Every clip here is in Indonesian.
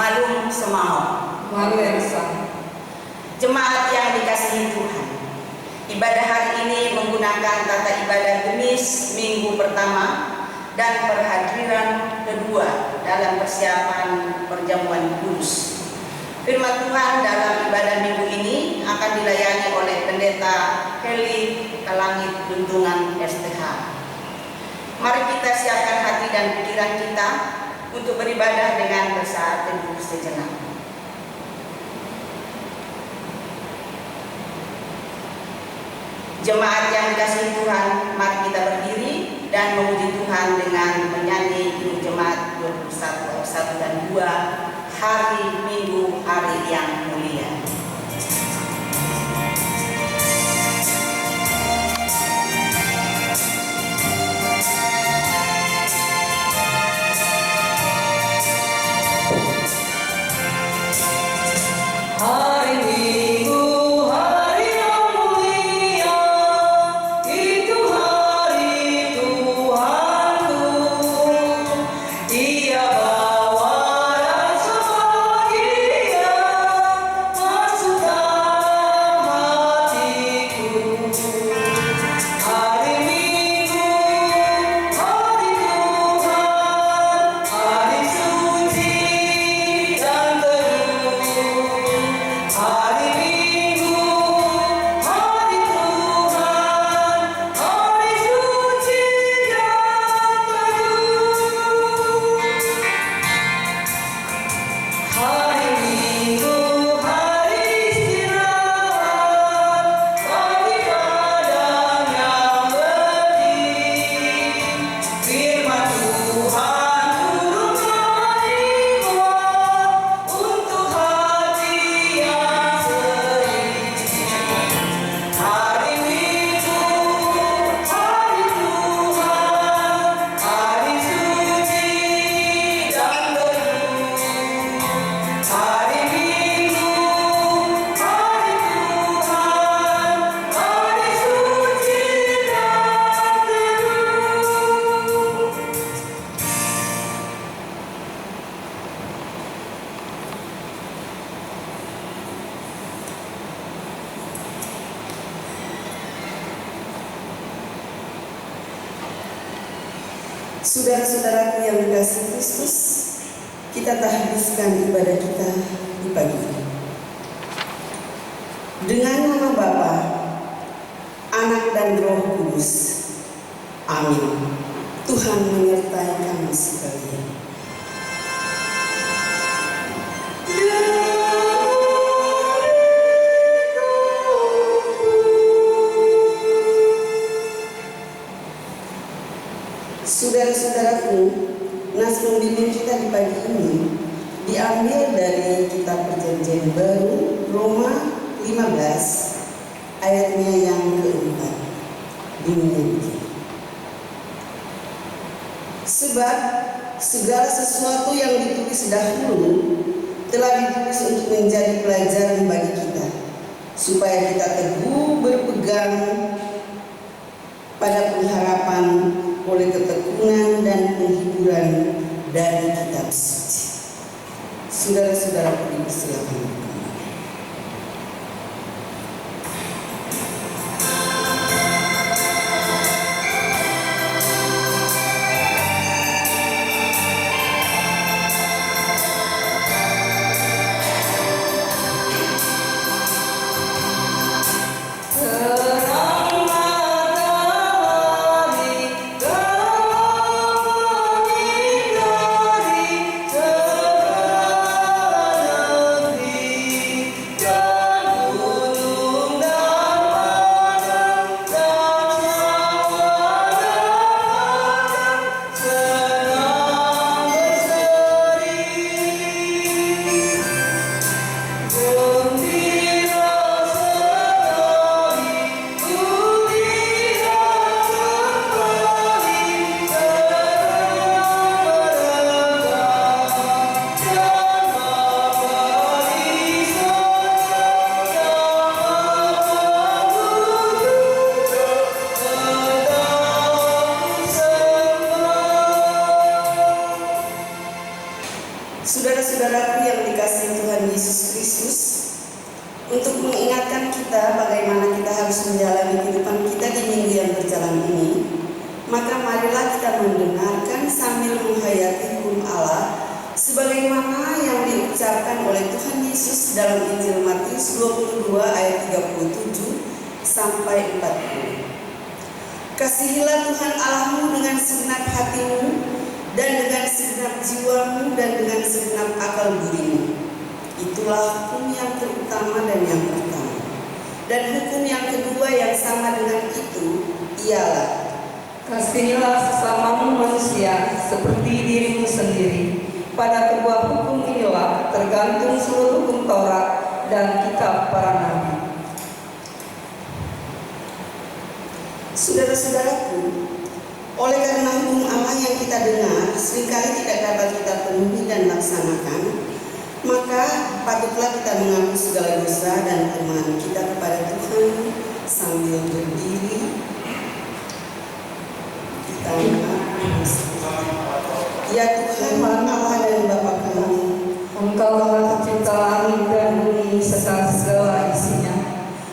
Malum Semau. Jemaat yang dikasihi Tuhan, ibadah hari ini menggunakan tata ibadah Kemis minggu pertama dan perhadiran kedua dalam persiapan perjamuan kudus. Firman Tuhan dalam ibadah minggu ini akan dilayani oleh Pendeta Heli Kalangit Bentungan STH. Mari kita siapkan hati dan pikiran kita untuk beribadah dengan bersaat teduh sejenak. Jemaat yang dikasihi Tuhan, mari kita berdiri dan memuji Tuhan dengan menyanyi Himne Jemaat 21 ayat 1 dan 2, Hari Minggu, Hari yang Mulia. Saudara-saudaraku yang dikasihi Kristus, kita habiskan ibadah kita di pagi ini. Dengan nama Bapa, Anak dan Roh Kudus. Amin. Tuhan menyertai kami sekalian. Saudara-saudaraku, nas pembimbing kita di pagi ini diambil dari kitab Perjanjian Baru Roma 15 ayatnya yang keempat. Bunyinya, sebab segala sesuatu yang ditulis dahulu telah ditulis untuk menjadi pelajaran bagi kita, supaya kita teguh berpegang pada pengharapan oleh ketekunan dan penghiburan dari kitab suci. Saudara-saudara, silakan. menjalani kehidupan kita di minggu yang berjalan ini, maka marilah kita mendengarkan sambil menghayati hukum Allah sebagaimana yang diucapkan oleh Tuhan Yesus dalam Injil Matius 22 ayat 37 sampai 40. Kasihilah Tuhan Allahmu dengan segenap hatimu dan dengan segenap jiwamu dan dengan segenap akal budimu. Itulah hukum yang terutama dan yang pertama. Dan hukum yang kedua yang sama dengan itu ialah, kasihilah sesamamu manusia seperti dirimu sendiri. Pada kedua hukum inilah tergantung seluruh hukum Taurat dan kitab para nabi. Saudara-saudaraku, oleh karena hukum Allah yang kita dengar seringkali tidak dapat kita penuhi dan laksanakan, maka patutlah kita mengaku segala dosa dan kelemahan kita kepada Tuhan sambil berdiri. Kita ya Tuhan Allah dan Bapa kami, Engkau telah mencipta langit dan bumi serta segala isinya.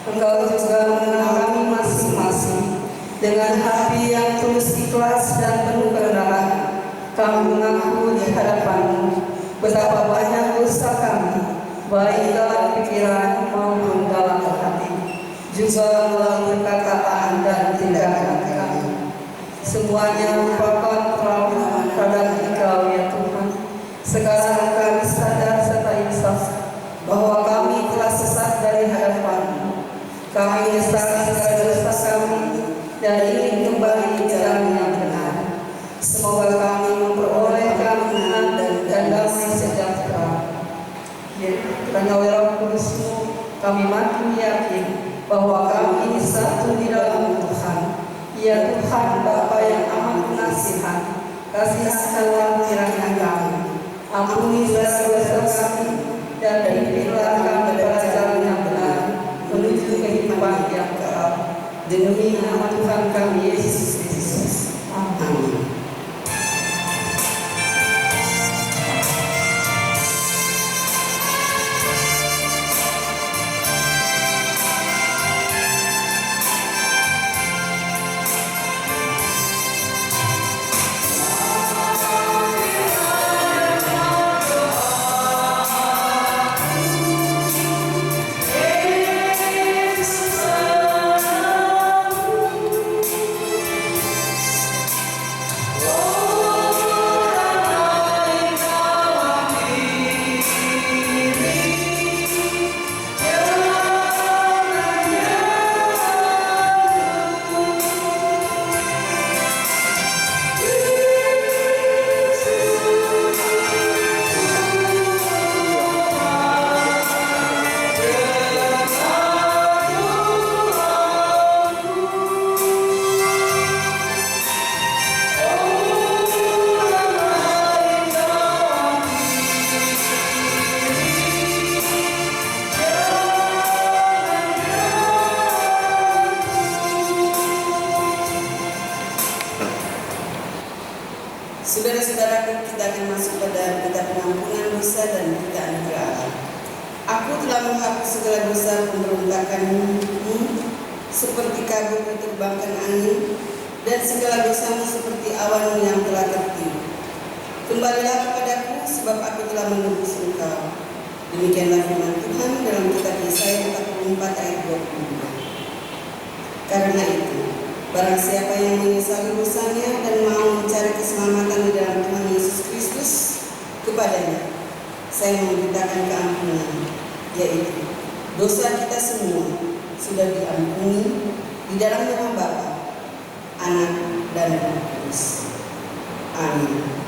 Engkau juga mengenal kami masing-masing. Dengan hati yang tulus ikhlas dan penuh kerendahan, kami mengaku di hadapan-Mu betapa banyak dosa kami, baik dalam pikiran maupun dalam hati, juga melalui perkataan dan tindakan kami. Semuanya merupakan perlawanan terhadap Engkau ya Tuhan. Sekarang kami sadar serta insaf bahwa kami telah sesat dari hadapan-Mu. Kami menyesali segala dosa kami dan ingin kembali di jalan yang benar. Semoga kami memperoleh keampunan dan damai sejahtera. Karena oleh Roh Kudus-Mu kami makin yakin bahwa kami ini satu di dalam Tuhan. Ya Tuhan Bapa yang amat penasihat, kasihilah kiranya kami, ampuni segala dosa kami dan pimpinlah kami pada jalan yang benar menuju kehidupan yang kekal. Demi nama Tuhan kami Yesus Kristus. Amin. Saudara-saudaraku, kita akan masuk pada berita pengampunan dosa dan berita anugerah Allah. Aku telah menghapus segala dosa pemberontakanmu seperti kabut diterbangkan angin, dan segala dosamu seperti awan yang telah tertiup. Kembalilah kepadaku, sebab aku telah menebus engkau. Demikianlah firman Tuhan dalam kitab Yesaya 44 ayat 22. Karena itu, barang siapa yang menyesali dosanya dan mau mencari keselamatan di dalam Tuhan Yesus Kristus, kepadanya saya memberitakan keampunan, yaitu dosa kita semua sudah diampuni di dalam nama Bapa, Anak, dan Roh Kudus. Amin.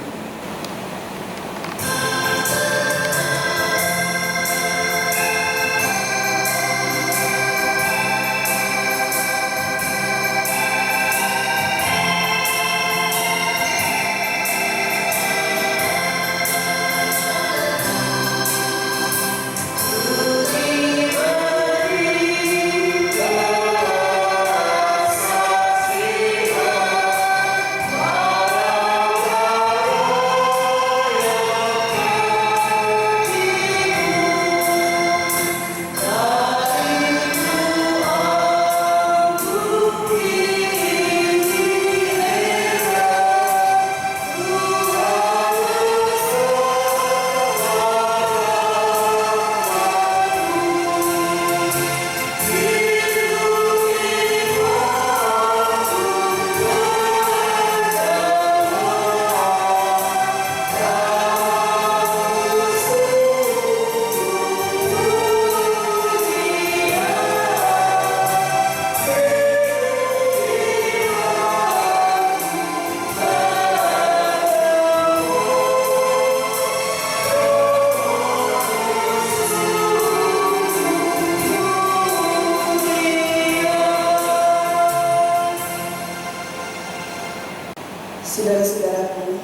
Saudara-saudaraku,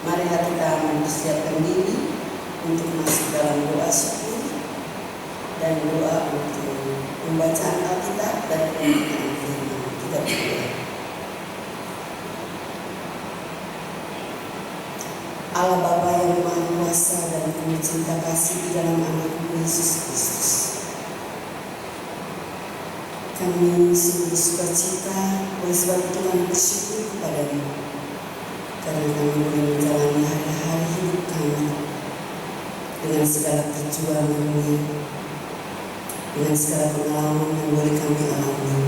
marilah kita mempersiapkan diri untuk masuk dalam doa syukur dan doa untuk pembacaan Alkitab dan pembacaan firman. Kita berdoa. Allah Bapa yang Maha Kuasa dan penuh cinta kasih di dalam Anak-Mu Yesus Kristus, kami sungguh sukacita oleh sebab itu kami bersyukur kepada-Mu karena kami boleh menjalani hari-hari hidup kami dengan segala perjuangan-Nya, dengan segala pengalaman yang boleh kami alami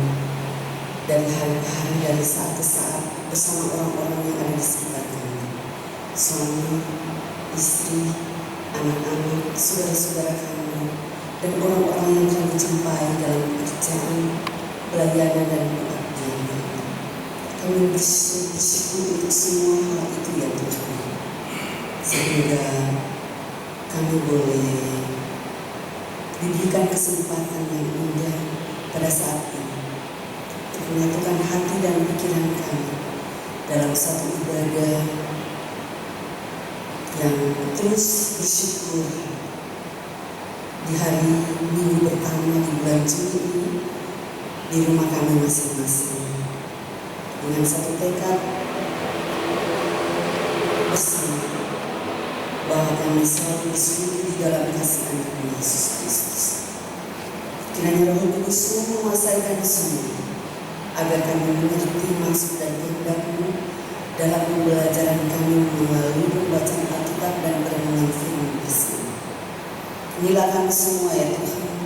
dari hari ke hari, dari saat ke saat bersama orang-orang yang ada di sekitar kami, suami, istri, anak-anak, saudara-saudara kami, dan orang-orang yang kami jumpai dalam pekerjaan, pelayanan, dan pengabdian. Kami bersyukur untuk semua hal itu ya Tuhan, sehingga kami boleh diberikan kesempatan yang indah pada saat ini untuk menyatukan hati dan pikiran kami dalam satu ibadah yang terus bersyukur di hari Minggu pertama di bulan Juli ini di rumah kami masing-masing dengan satu tekad bersama bahwa kami selalu bersekutu di dalam kasih Anak Yesus Kristus. Kiranya Roh Kudus menguasai kami semua agar kami mengerti maksud dan kehendak-Mu dalam pembelajaran kami melalui pembacaan Alkitab dan perenungan firman bersama. Inilah kami semua ya Tuhan,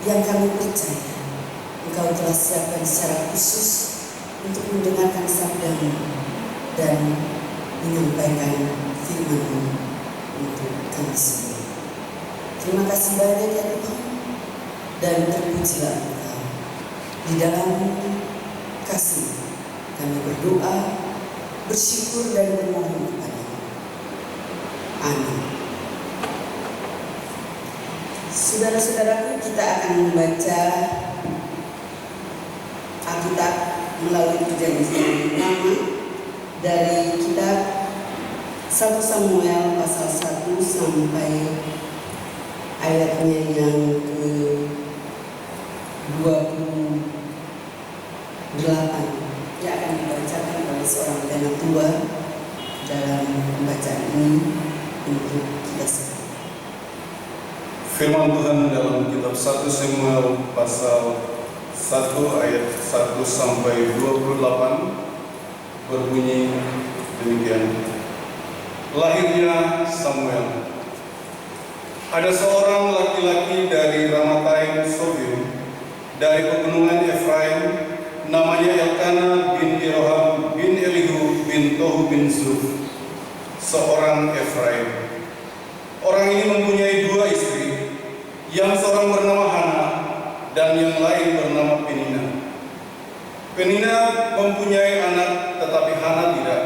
yang kami percaya Engkau telah siapkan secara khusus untuk mendengarkan sabda-Mu dan menyampaikan firman-Mu untuk kami semua. Terima kasih banyak ya Tuhan, dan terpujilah Engkau. Di dalam kasih kami berdoa, bersyukur dan bermohon kepada-Mu. Amin. Saudara-saudaraku, kita akan membaca Alkitab melalui perjanjian lama dari kitab 1 Samuel pasal 1 sampai ayatnya yang ke-28 yang akan dibacakan oleh seorang pendeta tua dalam pembacaan ini untuk kita semua. Firman Tuhan dalam kitab 1 Samuel pasal 1 ayat 1 sampai 28 berbunyi demikian. Lahirnya Samuel. Ada seorang laki-laki dari Ramataim Sofim, dari pegunungan Efraim, namanya Elkana bin Yeroham bin Elihu bin Tohu bin Zuf, seorang Efraim. Orang ini mempunyai dua istri, yang seorang bernama Hana dan yang lain bernama Penina. Penina mempunyai anak, tetapi Hana tidak.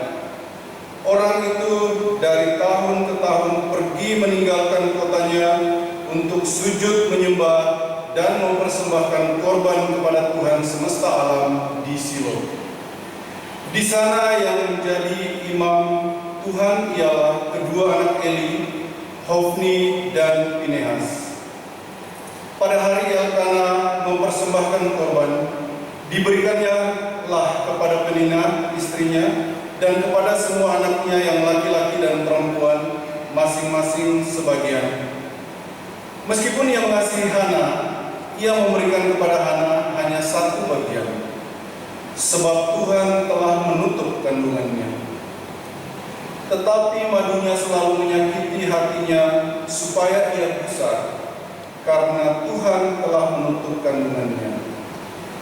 Orang itu dari tahun ke tahun pergi meninggalkan kotanya untuk sujud menyembah dan mempersembahkan korban kepada Tuhan semesta alam di Silo. Di sana yang menjadi imam Tuhan ialah kedua anak Eli, Hofni dan Pinehas. Pada hari Elkana mempersembahkan korban, diberikannya lah kepada Penina istrinya dan kepada semua anaknya yang laki-laki dan perempuan masing-masing sebagian. Meskipun ia mengasihi Hana, ia memberikan kepada Hana hanya satu bagian, sebab Tuhan telah menutup kandungannya. Tetapi madunya selalu menyakiti hatinya supaya ia besar, karena Tuhan telah menutup kandungannya.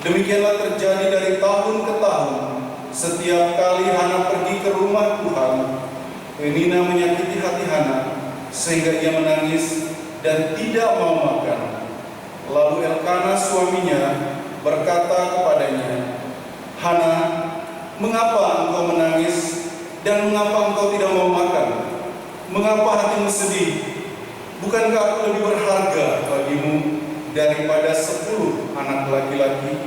Demikianlah terjadi dari tahun ke tahun. Setiap kali Hana pergi ke rumah Tuhan, Penina menyakiti hati Hana sehingga ia menangis dan tidak mau makan. Lalu Elkana suaminya berkata kepadanya, Hana, mengapa engkau menangis dan mengapa engkau tidak mau makan? Mengapa hatimu sedih? Bukankah aku lebih berharga bagimu daripada 10 anak laki-laki?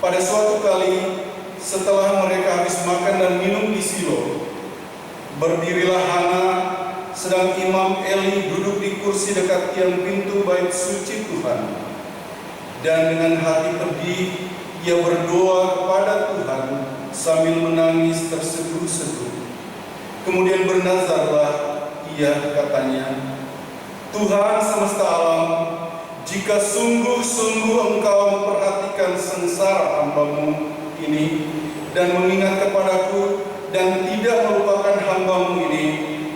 Pada suatu kali, setelah mereka habis makan dan minum di Silo, berdirilah Hana, sedang Imam Eli duduk di kursi dekat tiang pintu bait suci Tuhan. Dan dengan hati pedih, ia berdoa kepada Tuhan sambil menangis terseduh-seduh. Kemudian bernazarlah ia, katanya, Tuhan semesta alam, jika sungguh-sungguh Engkau memperhatikan sengsara hamba-Mu ini dan mengingat kepadaku dan tidak melupakan hamba-Mu ini,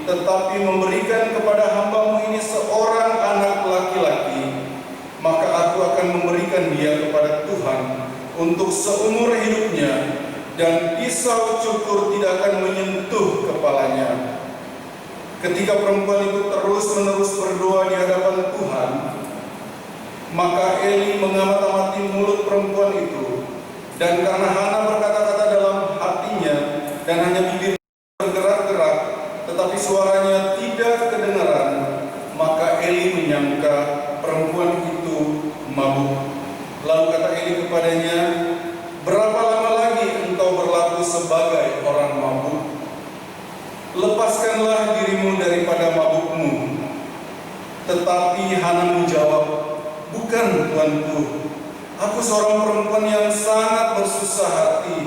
tetapi memberikan kepada hamba-Mu ini seorang anak laki-laki, maka aku akan memberikan dia kepada Tuhan untuk seumur hidupnya, dan pisau cukur tidak akan menyentuh kepalanya. Ketika perempuan itu terus-menerus berdoa di hadapan Tuhan, maka Eli mengamati mulut perempuan itu, dan karena Hana berkata-kata dalam hatinya dan hanya bibir bergerak-gerak, tetapi suaranya tidak kedengaran, maka Eli menyangka perempuan itu mabuk. Lalu kata Eli kepadanya, berapa lama lagi engkau berlaku sebagai orang mabuk? Lepaskanlah dirimu daripada mabukmu. Tetapi Hana menjawab, bukan, Tuanku, aku seorang perempuan yang sangat bersusah hati.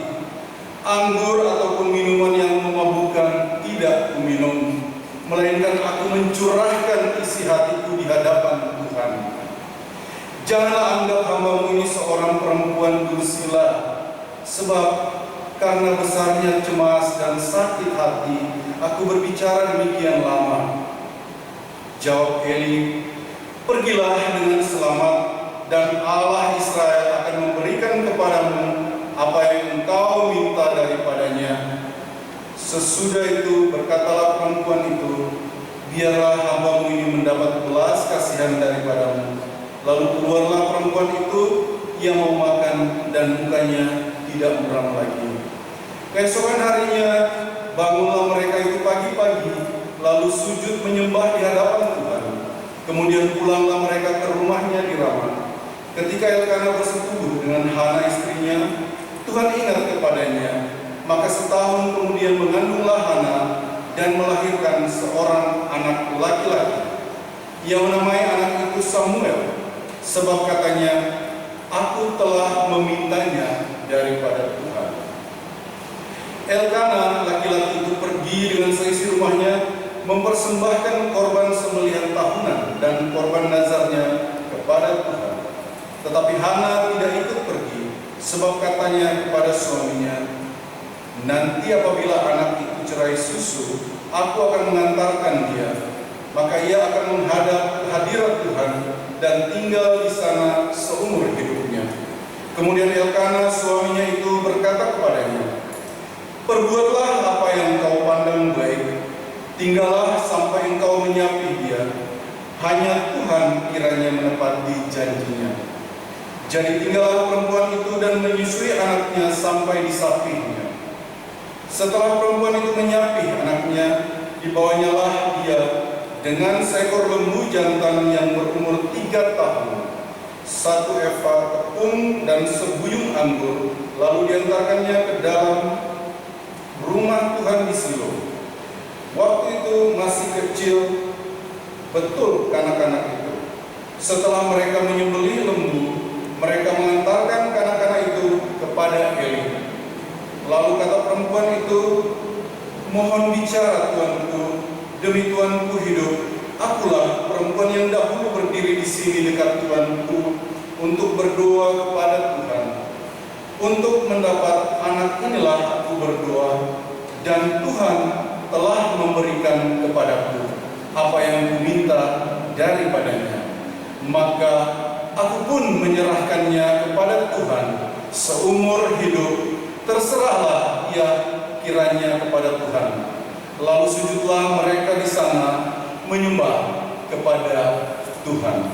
Anggur ataupun minuman yang memabukkan tidak kuminum, melainkan aku mencurahkan isi hatiku di hadapan Tuhan. Janganlah anggap hamba-Mu ini seorang perempuan dursila, sebab karena besarnya cemas dan sakit hati, aku berbicara demikian lama. Jawab Eli, pergilah dengan selamat, dan Allah Israel akan memberikan kepadamu apa yang engkau minta daripadanya. Sesudah itu berkatalah perempuan itu, biarlah hamba-Mu ini mendapat belas kasihan daripadamu. Lalu keluarlah perempuan itu, ia mau makan dan mukanya tidak muram lagi. Keesokan harinya bangunlah mereka itu pagi-pagi, lalu sujud menyembah di hadapan Tuhan. Kemudian pulanglah mereka ke rumahnya di Rama. Ketika Elkana bersetubuh dengan Hana istrinya, Tuhan ingat kepadanya. Maka setahun kemudian mengandunglah Hana dan melahirkan seorang anak laki-laki. Ia menamai anak itu Samuel, sebab katanya, aku telah memintanya daripada Tuhan. Elkana laki-laki itu pergi dengan seisi rumahnya mempersembahkan korban sembelihan tahunan dan korban nazarnya kepada Tuhan. Tetapi Hana tidak ikut pergi, sebab katanya kepada suaminya, nanti apabila anak itu cerai susu, aku akan mengantarkan dia, maka ia akan menghadap hadirat Tuhan dan tinggal di sana seumur hidupnya. Kemudian Elkana suaminya itu berkata kepadanya, perbuatlah apa yang kau pandang baik, tinggallah sampai engkau menyapi dia, hanya Tuhan kiranya menepati janjinya. Jadi tinggallah perempuan itu dan menyusui anaknya sampai disapihnya. Setelah perempuan itu menyapih anaknya, dibawanyalah dia dengan seekor lembu jantan yang berumur 3 tahun, 1 eva tepung dan sebuyung anggur, lalu diantarkannya ke dalam rumah Tuhan di Silo. Waktu itu masih kecil betul kanak-kanak itu. Setelah mereka menyembelih lembu, mereka mengantarkan kanak-kanak itu kepada Eli. Lalu kata perempuan itu, mohon bicara Tuanku, demi Tuanku hidup, akulah perempuan yang dahulu berdiri di sini dekat Tuanku untuk berdoa kepada Tuhan. Untuk mendapat anak inilah aku berdoa, dan Tuhan telah memberikan kepadaku apa yang kuminta daripadanya. Maka aku pun menyerahkannya kepada Tuhan seumur hidup. Terserahlah ia kiranya kepada Tuhan. Lalu sujudlah mereka di sana menyembah kepada Tuhan.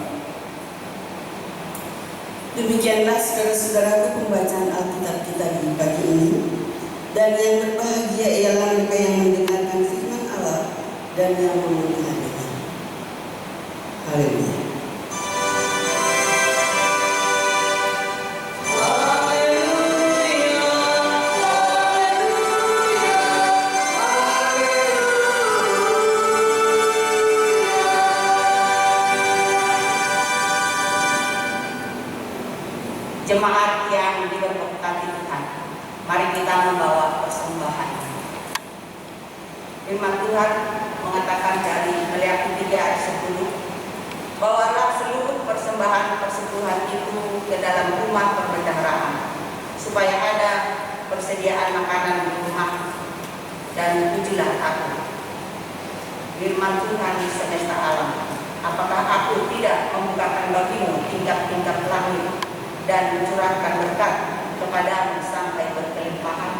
Demikianlah saudara-saudaraku pembacaan Alkitab kita di pagi ini. Dan yang berbahagia ialah mereka yang mendengarkan firman Allah dan yang memeliharinya. Haleluya. Haleluya. Jemaat yang diberkati Tuhan, mari kita membawa persembahan. Firman Tuhan mengatakan dari Maleakhi 3 ayat 10, bawalah seluruh persembahan persekutuan itu ke dalam rumah perbendaharaan, supaya ada persediaan makanan di rumah, dan pujilah aku. Firman Tuhan semesta alam, apakah aku tidak membukakan bagimu tingkap-tingkap langit dan mencurahkan berkat kepadamu sampai berkelimpahan?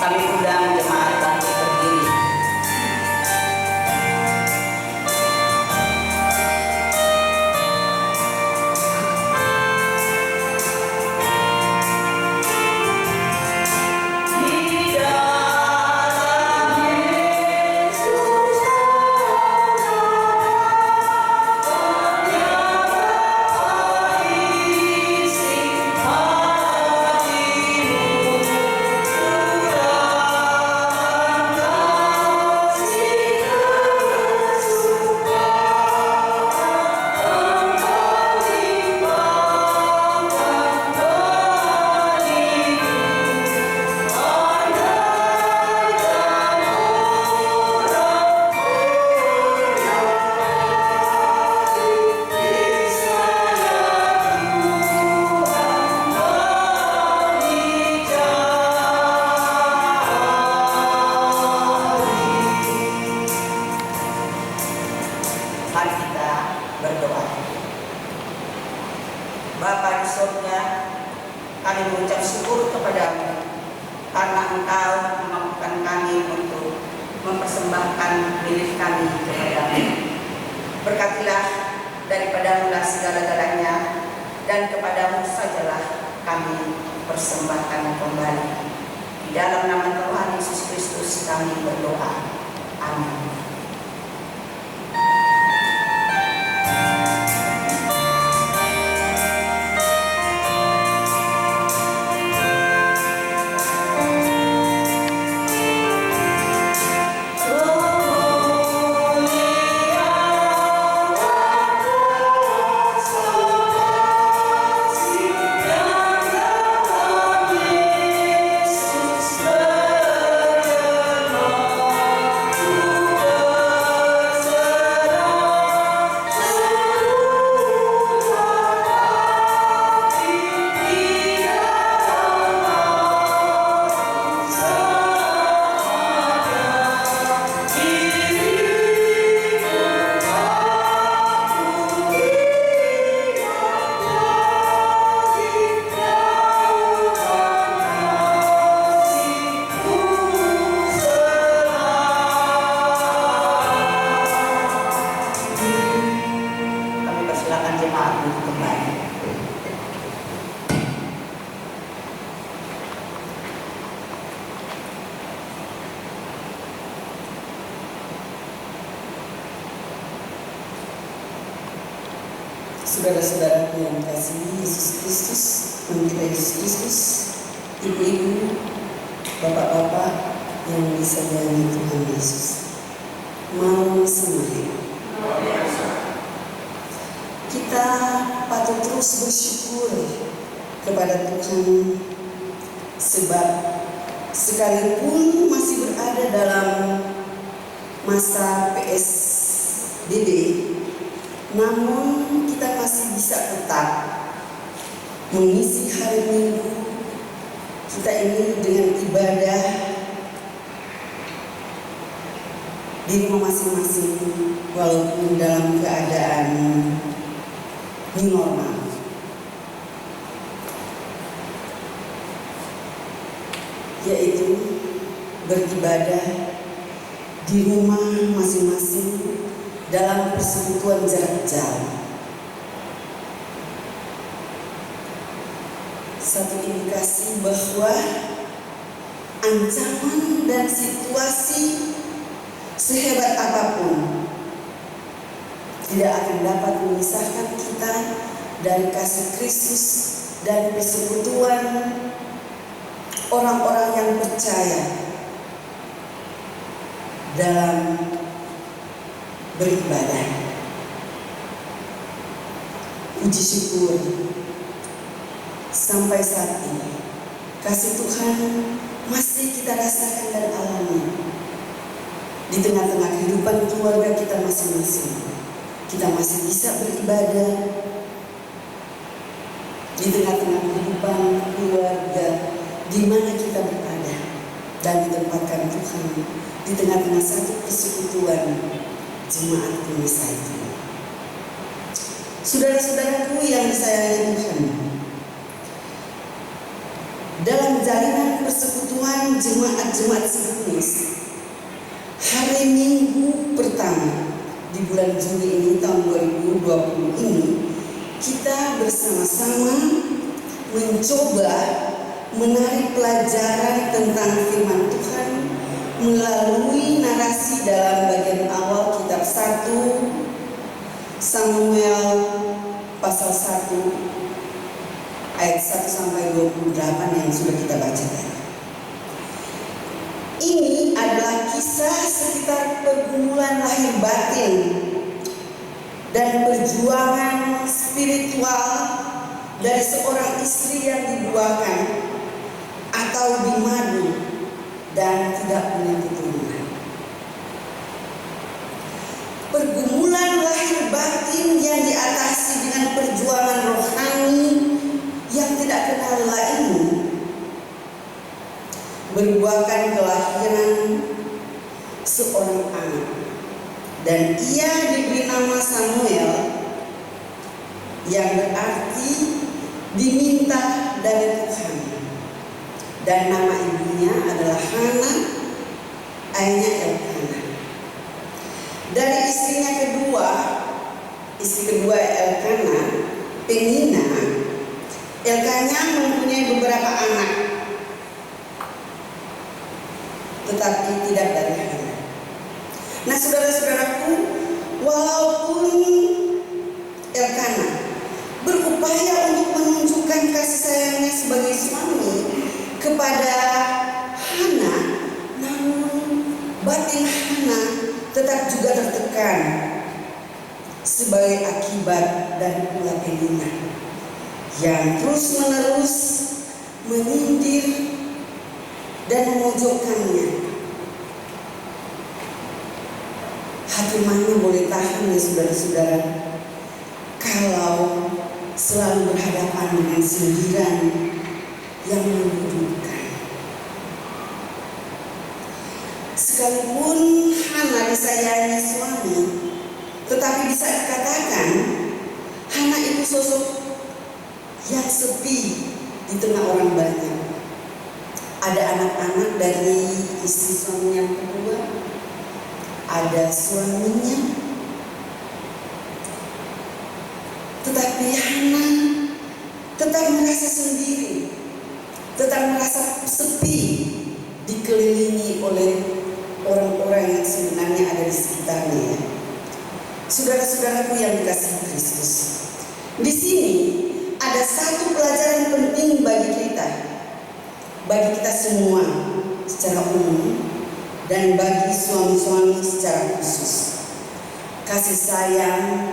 Kami undang jemaat bangkit berdiri. Mari kita berdoa. Bapa di surga, kami mengucap syukur kepadamu karena Engkau memampukan kami untuk mempersembahkan milik kami kepadamu. Berkatilah daripadamu-lah segala-galanya, dan kepadamu sajalah kami persembahkan kembali. Di dalam nama Tuhan Yesus Kristus kami berdoa. Amin. Yesus bergema. Saudara-saudaraku yang dikasihi Yesus Kristus, Tuhan kita Yesus Kristus, ibu-ibu, bapak-bapak yang disayangi Tuhan Yesus, mau semuanya. Kita patut terus bersyukur kepada Tuhan, sebab sekalipun masih berada dalam masa PSBB, namun kita masih bisa tetap mengisi hari Minggu kita ini dengan ibadah di rumah masing-masing, walaupun dalam keadaan new normal. Yaitu beribadah di rumah masing-masing dalam persekutuan jarak jauh. Satu indikasi bahwa ancaman dan situasi sehebat apapun tidak akan dapat memisahkan kita dari kasih Kristus dan persekutuan orang-orang yang percaya dalam beribadah. Puji syukur, sampai saat ini kasih Tuhan masih kita rasakan dan alami di tengah-tengah kehidupan keluarga kita masing-masing. Kita masih bisa beribadah di tengah-tengah kehidupan keluarga di mana kita berada dan ditempatkan Tuhan di tengah-tengah satu persekutuan jemaat Indonesia itu. Saudara-saudaraku yang disayangi Tuhan, dalam jalinan persekutuan jemaat-jemaat sejenis, hari Minggu pertama di bulan Juni ini tahun 2020 ini, kita bersama-sama mencoba menarik pelajaran tentang firman Tuhan melalui narasi dalam bagian awal kitab 1 Samuel pasal 1 ayat 1 sampai 28 yang sudah kita baca tadi. Ini adalah kisah sekitar pergumulan lahir batin dan perjuangan spiritual dari seorang istri yang dibuakan atau dimadu dan tidak punya keturunan. Pergumulan lahir batin yang diatasi dengan perjuangan rohani yang tidak kenal lelah ini berbuahkan kelahiran seorang anak, dan ia diberi nama Samuel yang berarti diminta dari Tuhan, dan nama ibunya adalah Hana, ayahnya Elkana. Dari istri kedua Elkana, Penina, Elkana mempunyai beberapa anak, tetapi tidak dari Hana. Nah, saudara-saudaraku, walaupun Elkana berupaya untuk menunjukkan kasih sayangnya sebagai suami kepada Hana, namun batin Hana tetap juga tertekan sebagai akibat dari ulah Penina yang terus-menerus menyindir dan memojokkannya. Hati mana boleh tahan ya saudara-saudara, kalau selalu berhadapan dengan sindiran yang menyudutkan. Sekalipun Hana disayangi suami, tetapi bisa dikatakan Hana itu sosok yang sepi di tengah orang banyak. Ada anak-anak dari istri suami yang kedua, ada suaminya, tetapi Hana tetap merasa sendiri, tetap merasa sepi, dikelilingi oleh orang-orang yang sebenarnya ada di sekitarnya. Saudara-saudaraku yang dikasihi Kristus, Di sini ada satu pelajaran penting bagi kita semua secara umum dan bagi suami-suami secara khusus. Kasih sayang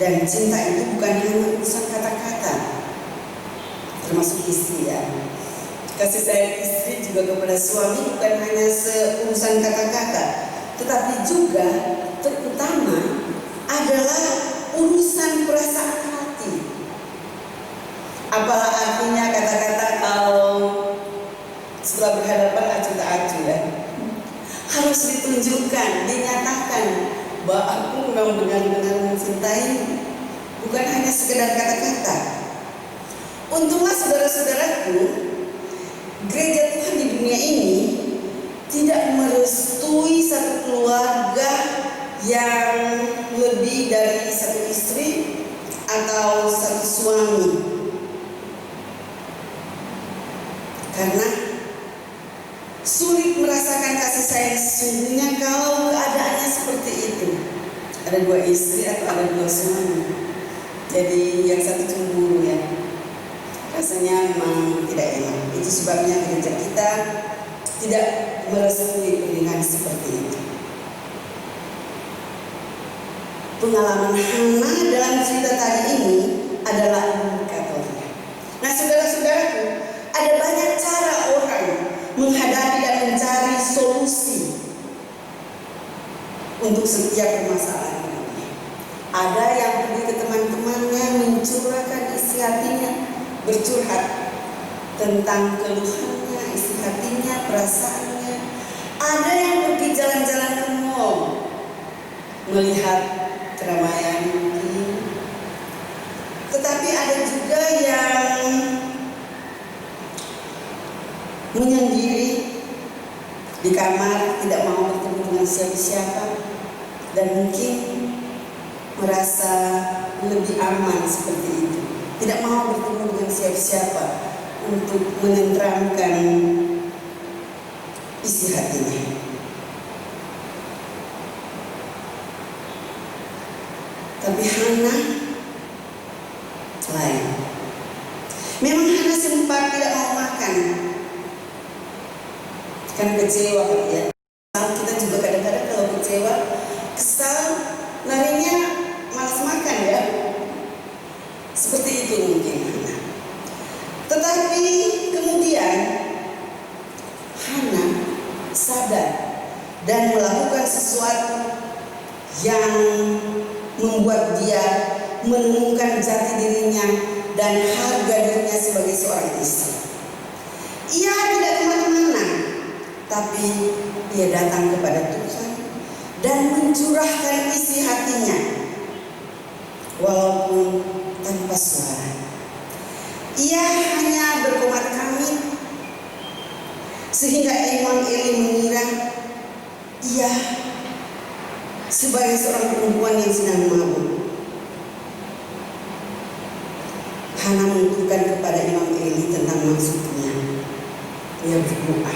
dan cinta itu bukan hanya urusan kata-kata, termasuk istri ya. Kasih sayang istri juga kepada suami bukan hanya seurusan kata-kata, tetapi juga terutama adalah urusan perasaan hati. Apalah artinya kata-kata kalau setelah berhadapan acuh tak acuh ya? Harus ditunjukkan, dinyatakan bahwa aku memang benar-benar mencintai, bukan hanya sekedar kata-kata. Untunglah saudara-saudaraku, gereja Tuhan di dunia ini tidak merestui satu keluarga yang lebih dari satu istri atau satu suami, karena sulit merasakan kasih sayang sesungguhnya kalau keadaannya seperti itu. Ada dua istri atau ada dua suami, jadi yang satu cemburu ya, rasanya memang tidak enak. Itu sebabnya gereja kita tidak merestui pernikahan seperti itu. Pengalaman Hana dalam cerita tadi ini adalah indikatornya. Nah saudara-saudaraku, ada banyak cara orang menghadapi dan mencari solusi untuk setiap permasalahan ini. Ada yang pergi ke teman-temannya mencurahkan isi hatinya, bercurhat tentang keluhannya, isi hatinya, perasaannya. Ada yang pergi jalan-jalan ke mall, melihat keramaian mungkin. Tetapi ada juga yang menyendiri di kamar, tidak mau bertemu dengan siapa-siapa, dan mungkin merasa lebih aman seperti itu, tidak mau bertemu dengan siapa-siapa untuk menenteramkan isi hatinya. Tapi Hana lain. Memang Hana sempat tidak mau makan, kan kecewa ya. Kita juga kadang-kadang kalau kecewa, kesal, larinya malas makan ya. Seperti itu mungkin Hana. Tetapi kemudian Hana sadar dan melakukan sesuatu yang membuat dia menemukan jati dirinya dan harga dirinya sebagai seorang istri. Ia tidak kemana-mana, tapi ia datang kepada Tuhan dan mencurahkan isi hatinya, walaupun tanpa suara. Ia hanya berkomat kamit, sehingga Imam Eli mengira ia sebagai seorang perempuan yang sedang mabuk. Hana menunjukkan kepada Imam Eli tentang maksudnya. Ia berdoa,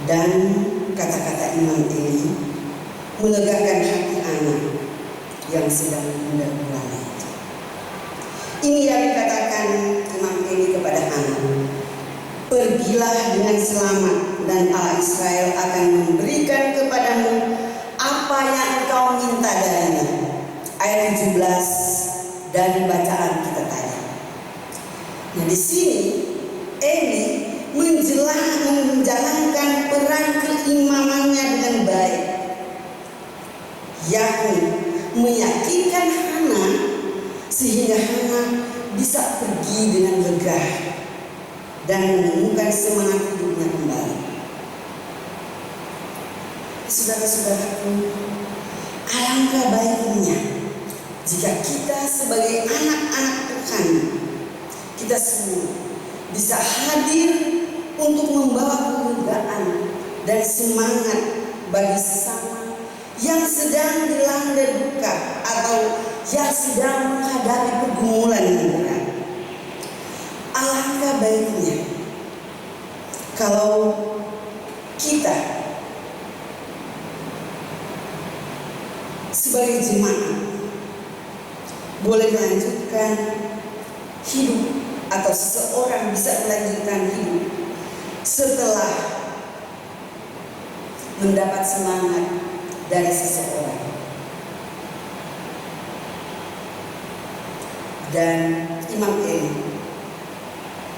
dan kata-kata Imam Eli melegakan hati Hana yang sedang gundah-gulana itu. Ini yang dikatakan Imam Eli kepada Hana, pergilah dengan selamat dan Allah Israel akan memberikan kepadamu apa yang engkau minta darinya. Ayat 17 dari bacaan kita tadi. Nah di sini Eli menjalankan peran keimamannya dengan baik, yakni meyakinkan Hana sehingga Hana bisa pergi dengan lega dan menemukan semangat hidupnya kembali. Saudara-saudaraku, alangkah baiknya jika kita sebagai anak-anak Tuhan, kita semua bisa hadir untuk membawa kelegaan dan semangat bagi sesama yang sedang dilanda duka atau yang sedang menghadapi pergumulan yang berat. Alangkah baiknya kalau kita sebagai jemaat boleh melanjutkan hidup atau seseorang bisa melanjutkan hidup setelah mendapat semangat dari seseorang. Dan Imam Eli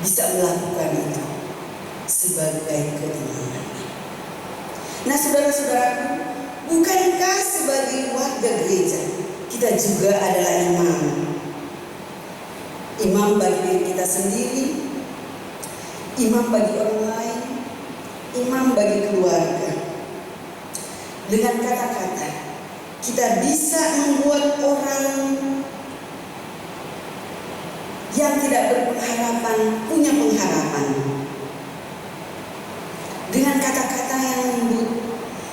bisa melakukan itu sebagai keimanan. Nah, saudara-saudaraku, bukankah sebagai warga gereja kita juga adalah imam? Imam bagi diri kita sendiri, imam bagi orang lain, imam bagi keluarga. Dengan kata-kata kita bisa membuat orang yang tidak berpengharapan punya pengharapan. Dengan kata-kata yang lembut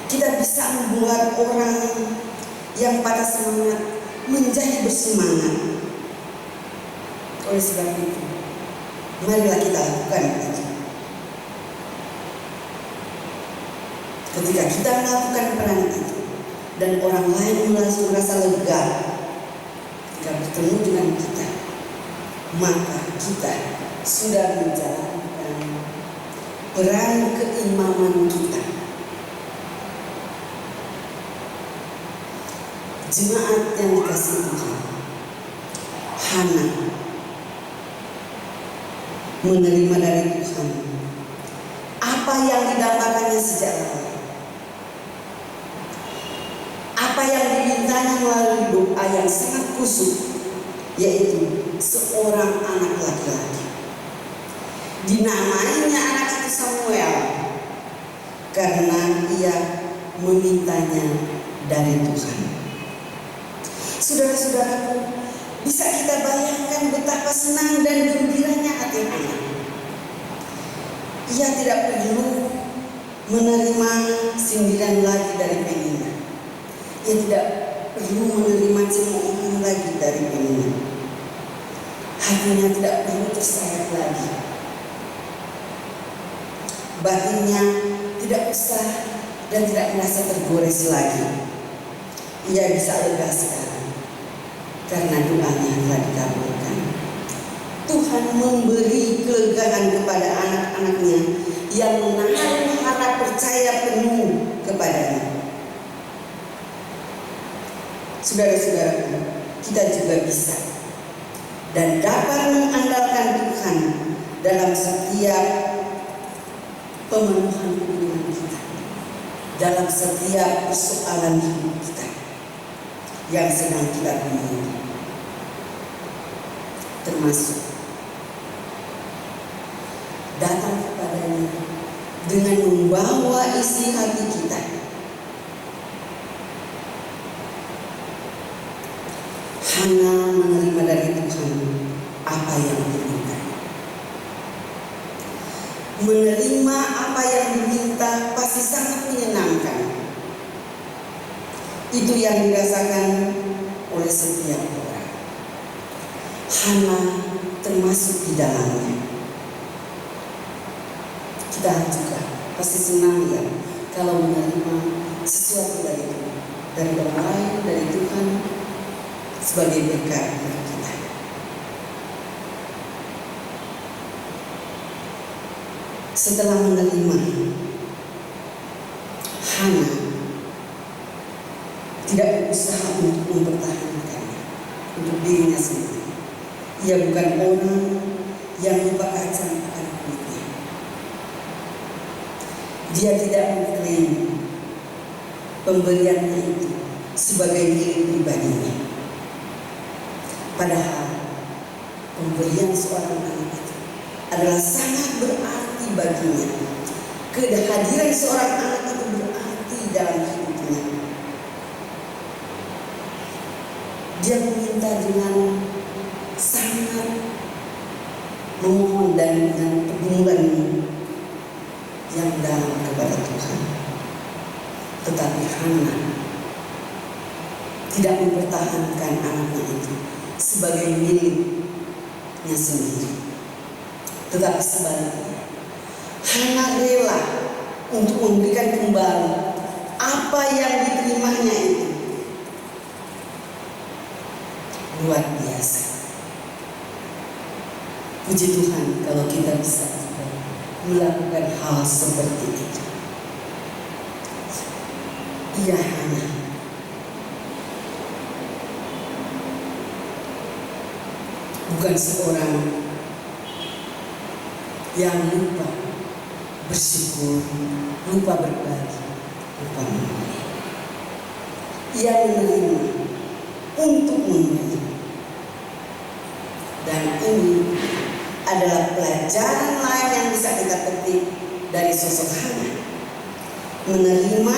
kita bisa membuat orang yang patah semangat menjadi bersemangat. Oleh sebab itu, marilah kita lakukan itu. Ketika kita melakukan peran itu dan orang lain merasa lega ketika bertemu dengan kita, maka kita sudah menjalankan peran keimaman kita. Jemaat yang dikasihi Tuhan, Hana menerima dari Tuhan apa yang didambakannya sejak lama, apa yang dimintanya melalui doa yang sangat khusyuk, yaitu seorang anak laki-laki. Dinamainya anak itu Samuel karena ia memintanya dari Tuhan. Saudara-saudaraku, bisa kita bayangkan betapa senang dan gembiranya hati Hana. Ia tidak perlu menerima sindiran lagi dari Penina. Ia tidak perlu menerima cemoohan lagi dari Penina. Hatinya tidak perlu tersayat lagi. Batinnya tidak usah dan tidak merasa tergores lagi. Ia bisa lega sekarang karena doanya telah dikabulkan. Tuhan memberi kelegaan kepada anak-anaknya yang menahan harap percaya penuh kepadanya. Saudara-saudaraku, kita juga bisa dan dapat mengandalkan Tuhan dalam setiap pemenuhan kebutuhan kita, dalam setiap persoalan hidup kita yang sedang kita penuhi, termasuk datang kepadanya dengan membawa isi hati kita. Hana menerima dari Tuhan apa yang diminta. Menerima apa yang diminta pasti sangat menyenangkan. Itu yang dirasakan oleh setiap orang. Hana termasuk di dalamnya. Kita juga pasti senang ya kalau menerima sesuatu dari orang lain, dari Tuhan sebagai berkat bagi kita. Setelah menerima, Hana tidak berusaha untuk mempertahankannya untuk dirinya sendiri. Ia bukan orang yang lupa kacang akan kulitnya. Dia tidak mengklaim pemberiannya itu sebagai milik pribadinya. Padahal pemberian seorang anak itu adalah sangat berarti baginya. Kehadiran seorang anak itu berarti dalam hidupnya. Dia meminta dengan sangat memohon dan dengan pergumulan yang dalam kepada Tuhan. Tetapi Hana tidak mempertahankan anaknya itu sebagai miliknya sendiri, tetapi sebaliknya Hana rela untuk memberikan kembali apa yang diterimanya itu. luar biasa. Puji Tuhan kalau kita bisa melakukan hal seperti itu. Ia hanya bukan seorang yang lupa bersyukur, lupa berbagi, lupa memberi. Ia menerima untuk memberi. Dan ini adalah pelajaran lain yang bisa kita petik dari sosok Hana. Menerima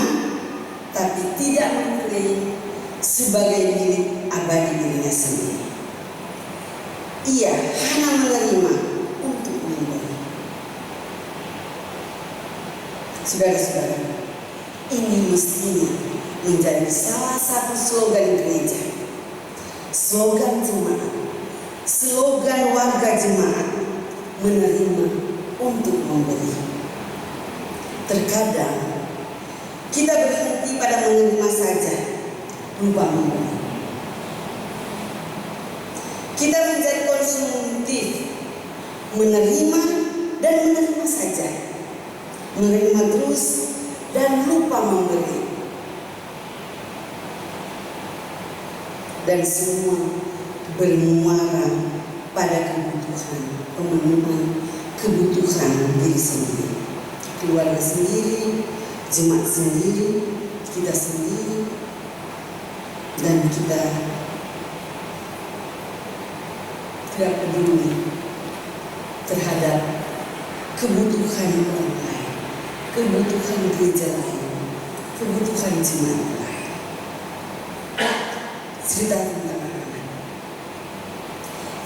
tapi tidak mengklaim sebagai milik abadi dirinya sendiri. Ia hanya menerima untuk memberi. Saudara-saudara, ini mestinya menjadi salah satu slogan gereja, slogan jemaat, slogan warga jemaat, menerima untuk memberi. Terkadang kita berhenti pada menerima saja, lupa memberi. Kita menjadi konsumtif, menerima dan menerima saja, menerima terus dan lupa memberi. Dan semua bermuara pada kebutuhan, pemenuhan kebutuhan diri sendiri, keluarga sendiri, jemaat sendiri, kita sendiri, dan kita tidak peduli terhadap kebutuhan orang lain, kebutuhan gereja lain, kebutuhan jemaat lain. Cerita tentang anak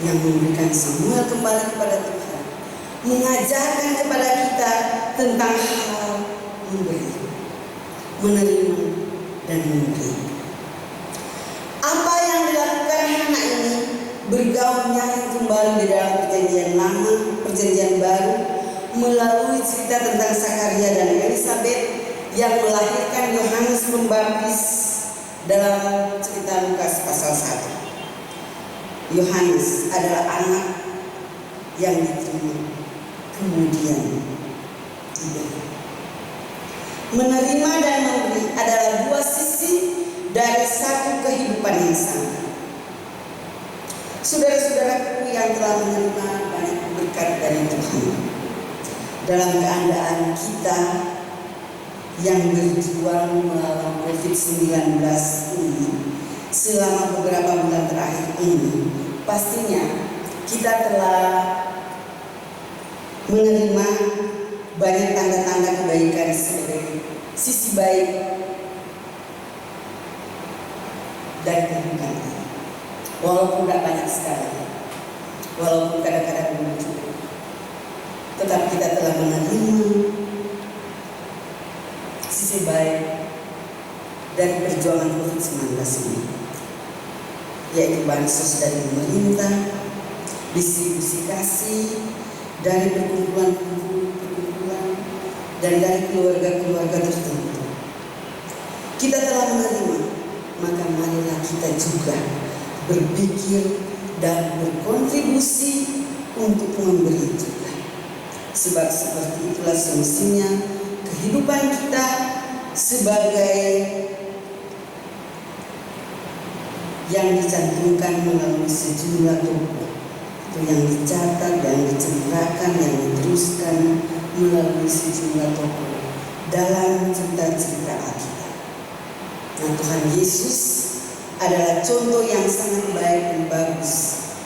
yang memberikan Samuel kembali kepada Tuhan, mengajarkan kepada kita tentang hal memberi, menerima dan memberi. Apa yang dilakukan anak ini bergaulnya kembali di dalam perjanjian lama, perjanjian baru, melalui cerita tentang Zakaria dan Elisabeth yang melahirkan Yohanes Pembaptis dalam cerita Lukas pasal 1. Yohanes adalah anak yang diterima, kemudian diberi. Menerima dan memberi adalah dua sisi dari satu kehidupan yang sama. Saudara-saudaraku yang telah menerima banyak berkat dari Tuhan, dalam keadaan kita yang berjuang melawan COVID-19 ini selama beberapa bulan terakhir ini, pastinya kita telah menerima banyak tanda-tanda kebaikan sebagai sisi baik dari kehidupan ini. Walaupun tidak banyak sekali, walaupun kadang-kadang muncul, tetapi kita telah menerima sisi baik dari perjuangan COVID-19 ini, yaitu bansos dari pemerintah, distribusi kasih dari perkumpulan dan dari keluarga-keluarga tertentu. Kita telah menerima, maka marilah kita juga berpikir dan berkontribusi untuk memberi juga. Sebab seperti itulah semestinya kehidupan kita sebagai yang dicantumkan melalui sejumlah toko, itu yang dicatat, yang diceritakan, yang diteruskan melalui sejumlah toko dalam cerita-cerita Alkitab. Nah, Tuhan Yesus adalah contoh yang sangat baik dan bagus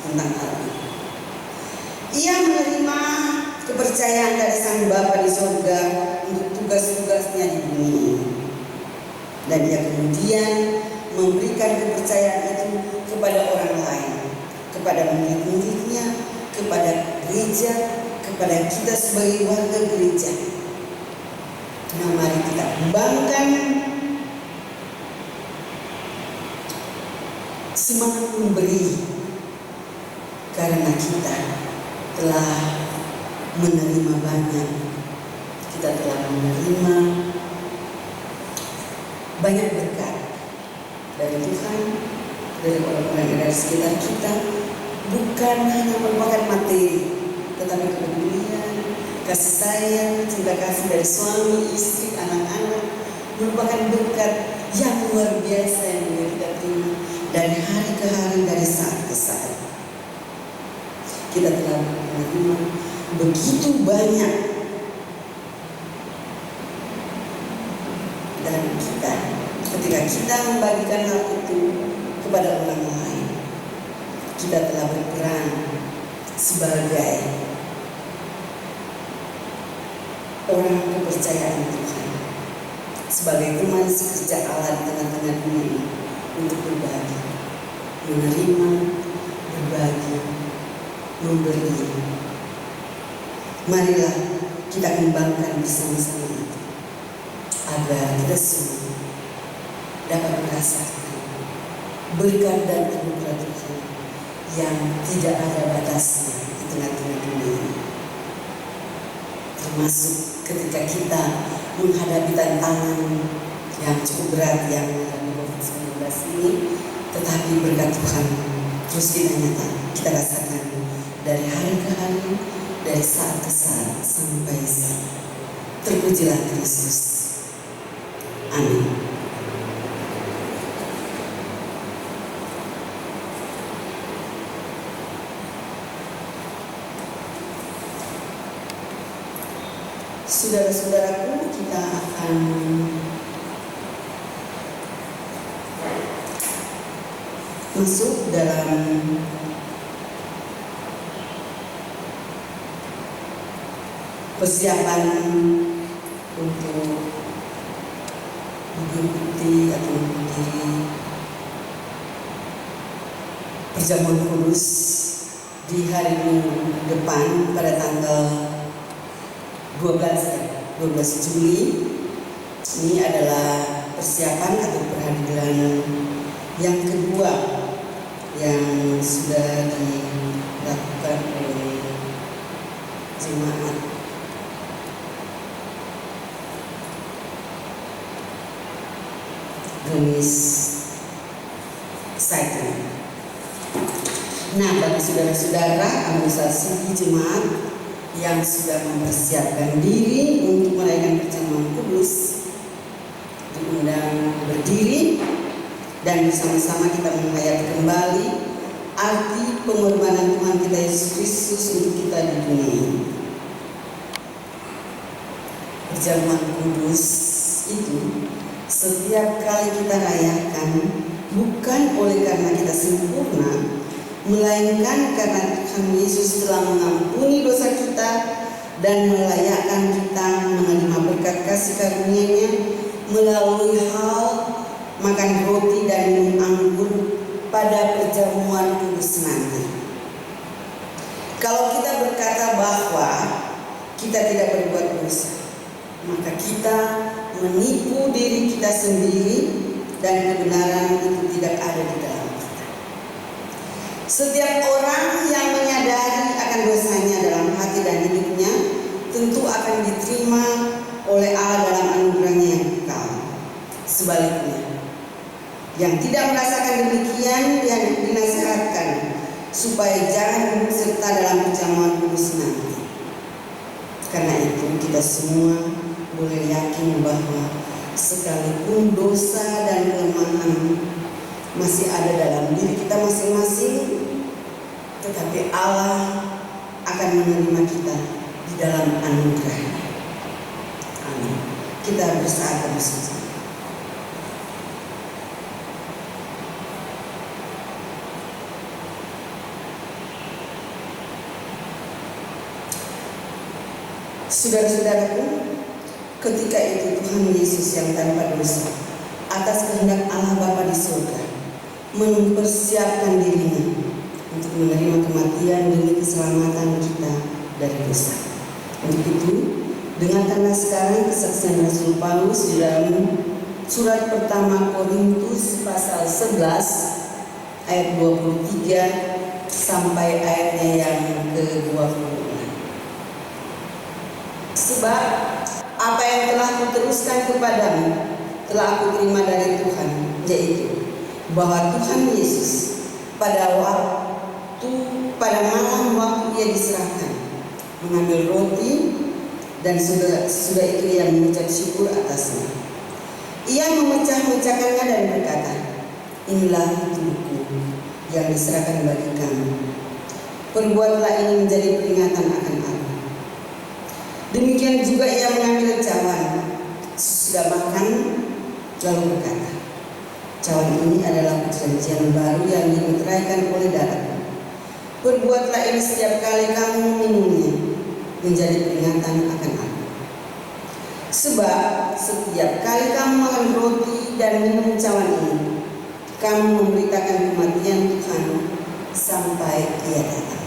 tentang hal ini. Ia menerima kepercayaan dari Sang Bapa di surga untuk tugas-tugasnya di bumi ini. Dan ia kemudian memberikan kepercayaan itu kepada orang lain, kepada murid-muridnya, kepada gereja, kepada kita sebagai warga gereja. Nah, mari kita kembangkan semangat memberi, karena kita telah menerima banyak, kita telah menerima banyak berkat dari Tuhan, dari orang-orang yang ada di sekitar kita bukan hanya merupakan materi, tetapi kepedulian, kasih sayang, cinta kasih dari suami, istri, anak-anak merupakan berkat yang luar biasa yang boleh kita terima dari hari ke hari, dari saat ke saat. Kita telah menerima begitu banyak, dan ketika kita membagikan hal itu kepada orang lain, kita telah berperan sebagai orang kepercayaan Tuhan, sebagai teman sekerja Allah di tengah-tengah dunia untuk berbagi, menerima, berbagi, memberi. Marilah kita kembangkan bersama-sama itu, agar kita semua dapat merasakan berkat dan anugerah Tuhan yang tidak ada batasnya di tengah-tengah dunia ini. Termasuk ketika kita menghadapi tantangan yang cukup berat yang menghadapi COVID-19 ini, tetapi berkat Tuhan terus kita rasakan dari hari ke hari, dari saat ke saat sampai saat. Terpujilah Kristus. Amin. Saudara-saudaraku, kita akan masuk dalam persiapan untuk mengikuti atau menghadiri perjamuan kudus di hari Minggu depan pada tanggal 12 Juli. Ini adalah persiapan atau perhadiran yang kedua yang sudah dilakukan oleh jemaat Gemis Cycling. Nah, bagi saudara-saudara administrasi jemaat yang sudah mempersiapkan diri untuk merayakan perjamuan kudus, diundang berdiri dan bersama-sama kita menghayati kembali arti pengorbanan Tuhan kita Yesus Kristus untuk kita di dunia ini. Perjamuan kudus itu setiap kali kita rayakan bukan oleh karena kita sempurna, melainkan karena Tuhan Yesus telah mengampuni dosa kita dan melayakkan kita menerima berkat kasih karunia-Nya melalui hal makan roti dan minum anggur pada perjamuan kudus nanti. Kalau kita berkata bahwa kita tidak berbuat dosa, maka kita menipu diri kita sendiri dan kebenaran itu tidak ada di dalam kita. Setiap orang yang menyadari akan dosanya dalam hati dan hidupnya tentu akan diterima oleh Allah dalam anugerah-Nya yang kekal. Sebaliknya, yang tidak merasakan demikian yang dinasihatkan supaya jangan ikut serta dalam perjamuan kudus nanti. Karena itu kita semua boleh yakin bahwa sekalipun dosa dan kelemahan masih ada dalam diri kita masing-masing, tetapi Allah akan menerima kita di dalam anugerah-Nya. Amin. Kita bersatu bersama. Saudara-saudaraku, ketika itu Tuhan Yesus yang tanpa dosa atas kehendak Allah Bapa di surga mempersiapkan dirinya untuk menerima kematian demi keselamatan kita dari dosa. Untuk itu, dengarkanlah sekarang kesaksian Rasul Paulus di dalam surat pertama Korintus pasal 11 ayat 23 sampai ayatnya yang ke-26. Sebab apa yang telah kuteruskan kepadamu telah aku terima dari Tuhan, yaitu bahwa Tuhan Yesus pada malam waktu ia diserahkan mengambil roti dan sudah itu ia mengucap syukur atasnya. Ia memecah-mecahkannya dan berkata, "Inilah tubuhku yang diserahkan bagi kamu. Perbuatlah ini menjadi peringatan akan aku." Demikian juga ia mengambil cawan sesudah makan, lalu berkata, "Cawan ini adalah perjanjian baru yang dimeteraikan oleh darahku. Perbuatlah ini setiap kali kamu meminumnya, menjadi peringatan akan aku. Sebab setiap kali kamu makan roti dan minum cawan ini, kamu memberitakan kematian Tuhan sampai ia datang."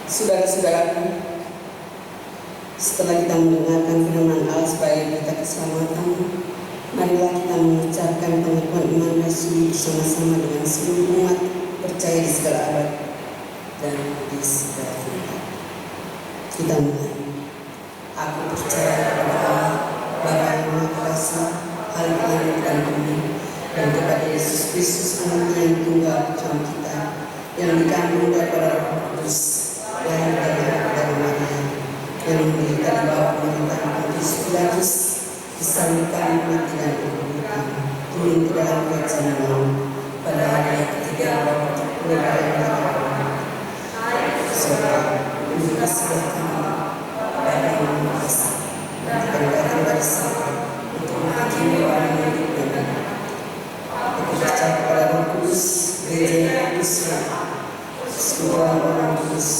Saudara-saudaraku, setelah kita mendengarkan firman Allah sebagai berita keselamatan, marilah kita mengucapkan pengakuan iman Rasuli bersama-sama dengan seluruh umat percaya di segala abad dan di segala tempat. Kita mulai. Aku percaya kepada Allah, Bapa yang Maha Kuasa, Khalik langit dan bumi, dan kepada Yesus Kristus Anaknya yang tunggal Tuhan kita, yang dikandung daripada Roh Kudus, lahir dari Maria, yang menderita di bawah pemerintahan Pontius Pilatus, disalibkan, mati dan dikuburkan, turun ke dalam kerajaan maut, pada hari yang ketiga bangkit pulih dari antara mati. Saudara, duduk sebelah kanan Bapa yang Maha Kuasa, dan datang dari sana untuk menghakimi orang yang hidup dan mati. Aku percaya kepada Roh Kudus, gereja yang kudus, persekutuan orang kudus,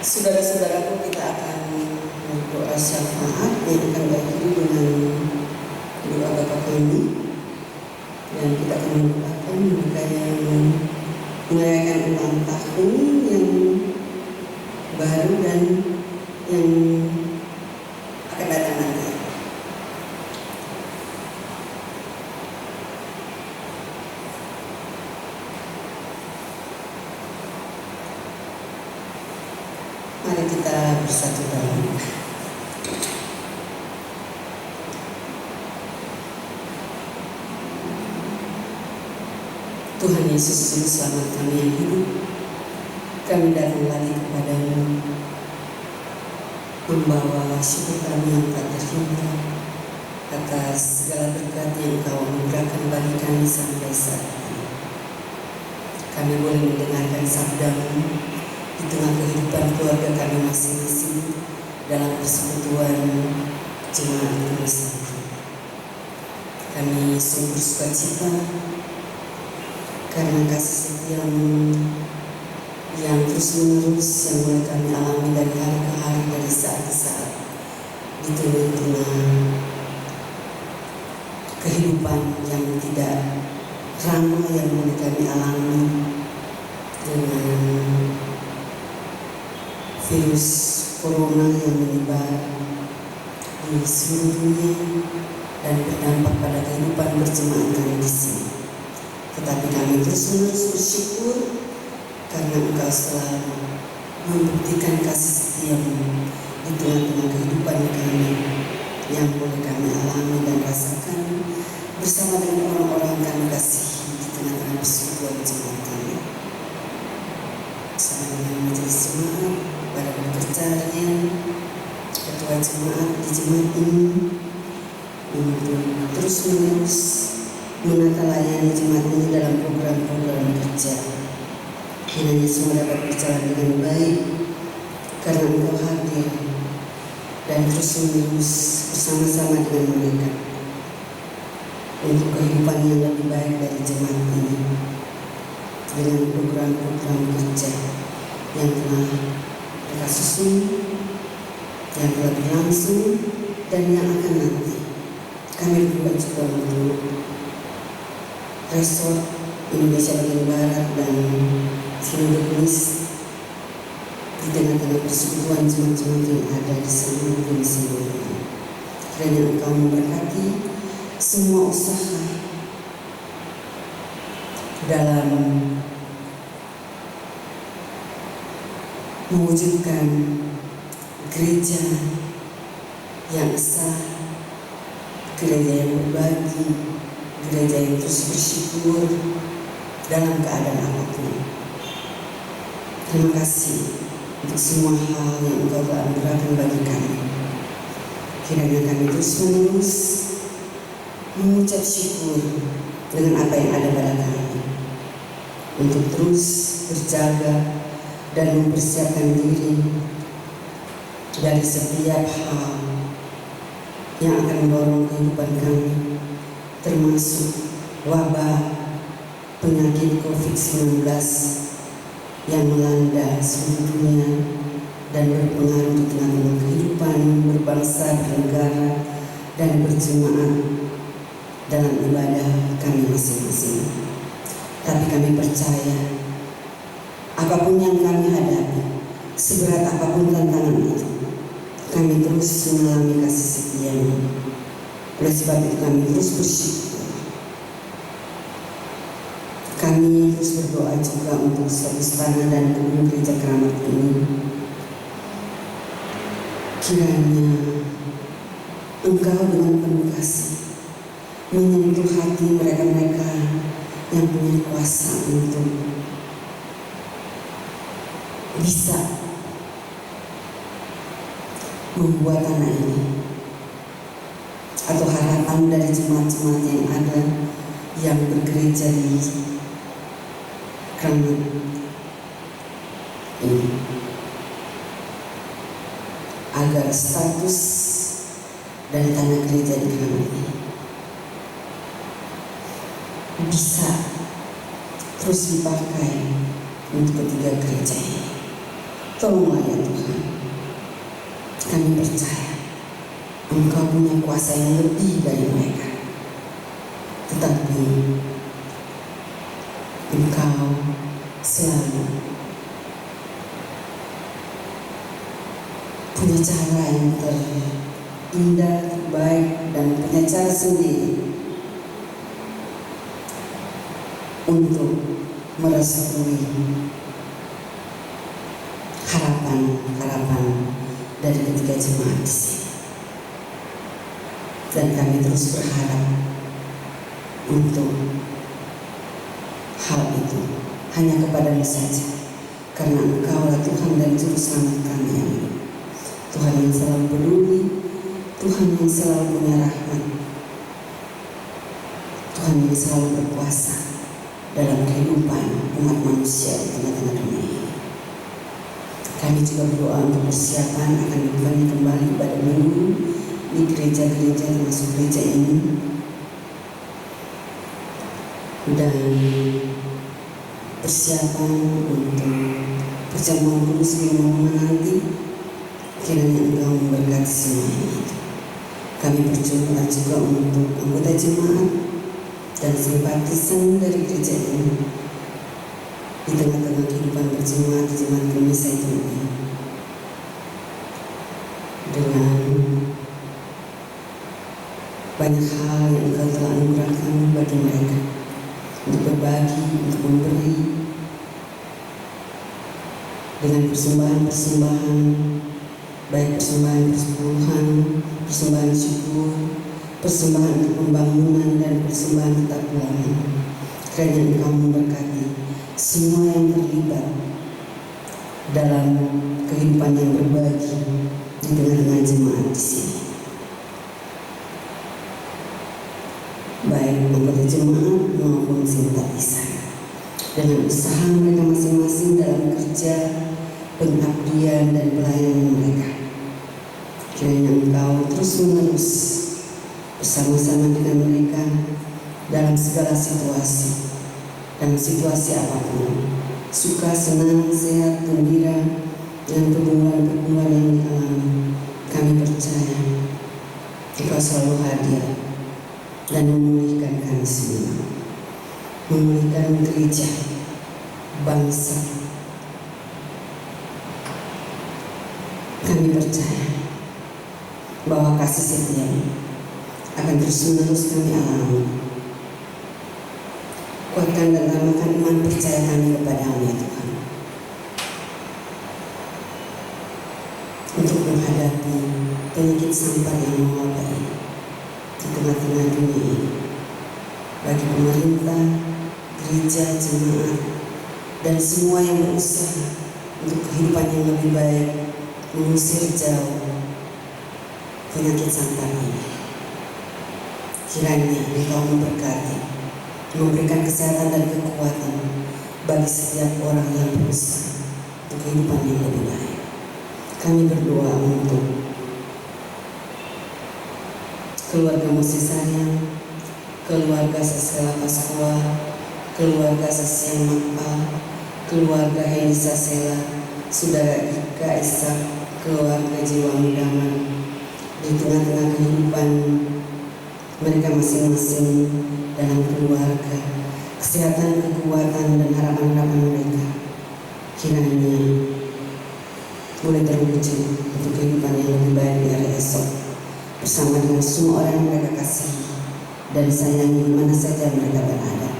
Saudara-saudaraku, kita akan berdoa syafaat yang akan diakhiri dengan doa Bapa Kami, dan kita akan mendoakan mereka yang merayakan ulang tahun yang baru dan yang akan datang nanti. Mari kita bersatu dalam doa. Tuhan Yesus, Juru Selamat kami yang hidup, kami datang lagi kepadamu, membawa syukur kami yang tak terhingga atas segala berkat yang Kau anugerahkan bagi kami sampai saat ini. Kami boleh mendengarkan sabda-Mu di tengah kehidupan keluarga kami masing-masing dalam persekutuan jemaat Indonesia. Kami sungguh bersukacita karena kasih setia-Mu yang terus-menerus yang mulai kami alami dari hari ke hari, dari saat ke saat, di tengah-tengah kehidupan yang tidak ramah yang mulai kami alami dengan virus corona yang menyebar di seluruh dunia dan berdampak pada kehidupan berjemaat kami di sini. Tetapi kami terus-menerus bersyukur karena Engkau selalu membuktikan kasih setiamu di tengah-tengah kehidupan kami yang boleh kami alami dan rasakan bersama dengan orang-orang yang kami kasihi di tengah-tengah persekutuan jemaat kami. Bersama dengan majelis jemaat, badan pekerjaan, ketua jemaat di jemaat ini, untuk terus-menerus menata layani jemaat ini dalam program-program kerja. Kiranya semua dapat berjalan dengan baik karena Engkau hadir dan terus-menerus bersama-sama dengan mereka untuk kehidupan yang lebih baik dari jemaat ini dengan program-program kerja yang telah mereka susun, yang telah berlangsung dan yang akan nanti. Kami berdoa juga untuk Resort Indonesia bagian Barat dan Sinodus di tengah-tengah persekutuan jemaat-jemaat yang ada di seluruh dunia. Kiranya Engkau memberkati semua usaha dalam mewujudkan gereja yang sah, gereja yang berbagi, gereja yang terus bersyukur dalam keadaan apapun. Terima kasih untuk semua hal yang Engkau telah anugerahkan bagi kami. Kiranya kami terus menerus mengucap syukur dengan apa yang ada pada kami, untuk terus berjaga dan mempersiapkan diri dari setiap hal yang akan mendorong kehidupan kami, termasuk wabah penyakit COVID-19 yang melanda seluruh dunia dan berpengaruh di tengah-tengah kehidupan berbangsa, bernegara, dan berjemaat dalam ibadah kami masing-masing. Tapi kami percaya apapun yang kami hadapi, seberat apapun tantangan itu, kami terus mengalami kasih setia-Mu. Oleh sebab itu kami terus bersyukur. Kami terus berdoa juga untuk istana dan gedung gereja Keramat ini. Kiranya Engkau dengan penuh kasih menyentuh hati mereka-mereka yang punya kuasa untuk bisa membuat tanah ini, atau harapan dari jemaat-jemaat yang ada yang bergereja di Keramat ini, agar status dari tanah gereja di Keramat ini bisa terus dipakai untuk ketiga gereja ini. Tolonglah ya Tuhan, kami percaya Engkau punya kuasa yang lebih dari mereka, tetapi Engkau selalu punya cara yang terindah, terbaik, dan punya cara sendiri untuk merestui harapan dari ketiga jemaat di sini. Dan kami terus berharap untuk hal itu hanya kepada-Mu saja, karena Engkaulah Tuhan dan Juru Selamat kami yang hidup. Tuhan yang selalu peduli, Tuhan yang selalu punya rahmat, Tuhan yang selalu berkuasa dalam kehidupan umat manusia di tengah-tengah dunia ini. Kami juga berdoa untuk persiapan akan dibukanya kembali ibadah minggu di gereja-gereja termasuk gereja ini, dan persiapan untuk perjamuan kudus di rumah nanti, kiranya Engkau memberkati semuanya itu. Kami berdoa juga untuk anggota jemaat dan simpatisan dari gereja ini di tengah-tengah kehidupan berjemaat di Jemaat Bumi Zaitun ini, dengan banyak hal yang Engkau telah anugerahkan bagi mereka untuk berbagi, untuk memberi dengan persembahan-persembahan, baik persembahan persepuluhan, persembahan syukur, persembahan untuk pembangunan, dan persembahan tetap bulanan. Kiranya Engkau memberkati semua yang terlibat dalam kehidupan yang berbagi di tengah-tengah jemaat di sini, baik anggota jemaat maupun simpatisan, dengan usaha mereka masing-masing dalam kerja, pengabdian, dan pelayanan mereka. Kiranya Engkau terus-menerus bersama-sama dengan mereka dalam segala situasi, dalam situasi apapun, suka, senang, sehat, gembira, dan pergumulan-pergumulan yang dialami. Kami percaya Engkau selalu hadir dan memulihkan kami semua, memulihkan gereja, bangsa. Kami percaya bahwa kasih setia-Mu akan terus-menerus kami alami. Kuatkan dan tambahkan iman percaya kami kepada-Mu ya Tuhan, untuk menghadapi penyakit sampar yang mewabah di tengah-tengah dunia ini, bagi pemerintah, gereja, jemaat, dan semua yang berusaha untuk kehidupan yang lebih baik, mengusir jauh penyakit sampar ini. Kiranya Engkau memberkati, memberikan kesehatan dan kekuatan bagi setiap orang yang berusaha untuk kehidupan yang lebih baik. Kami berdoa untuk keluarga Musi Sayang, keluarga Sasela Paskua, keluarga Sasian Makpal, keluarga Heni Sasela, saudara Ika Ishak, keluarga Jiwa Mudaman, di tengah-tengah kehidupan mereka masing-masing dalam keluarga, kesehatan, kekuatan, dan harapan-harapan mereka kiranya boleh terwujud untuk kehidupan yang lebih baik di hari esok, bersama dengan semua orang yang mereka kasihi dan sayangi di mana saja mereka berada.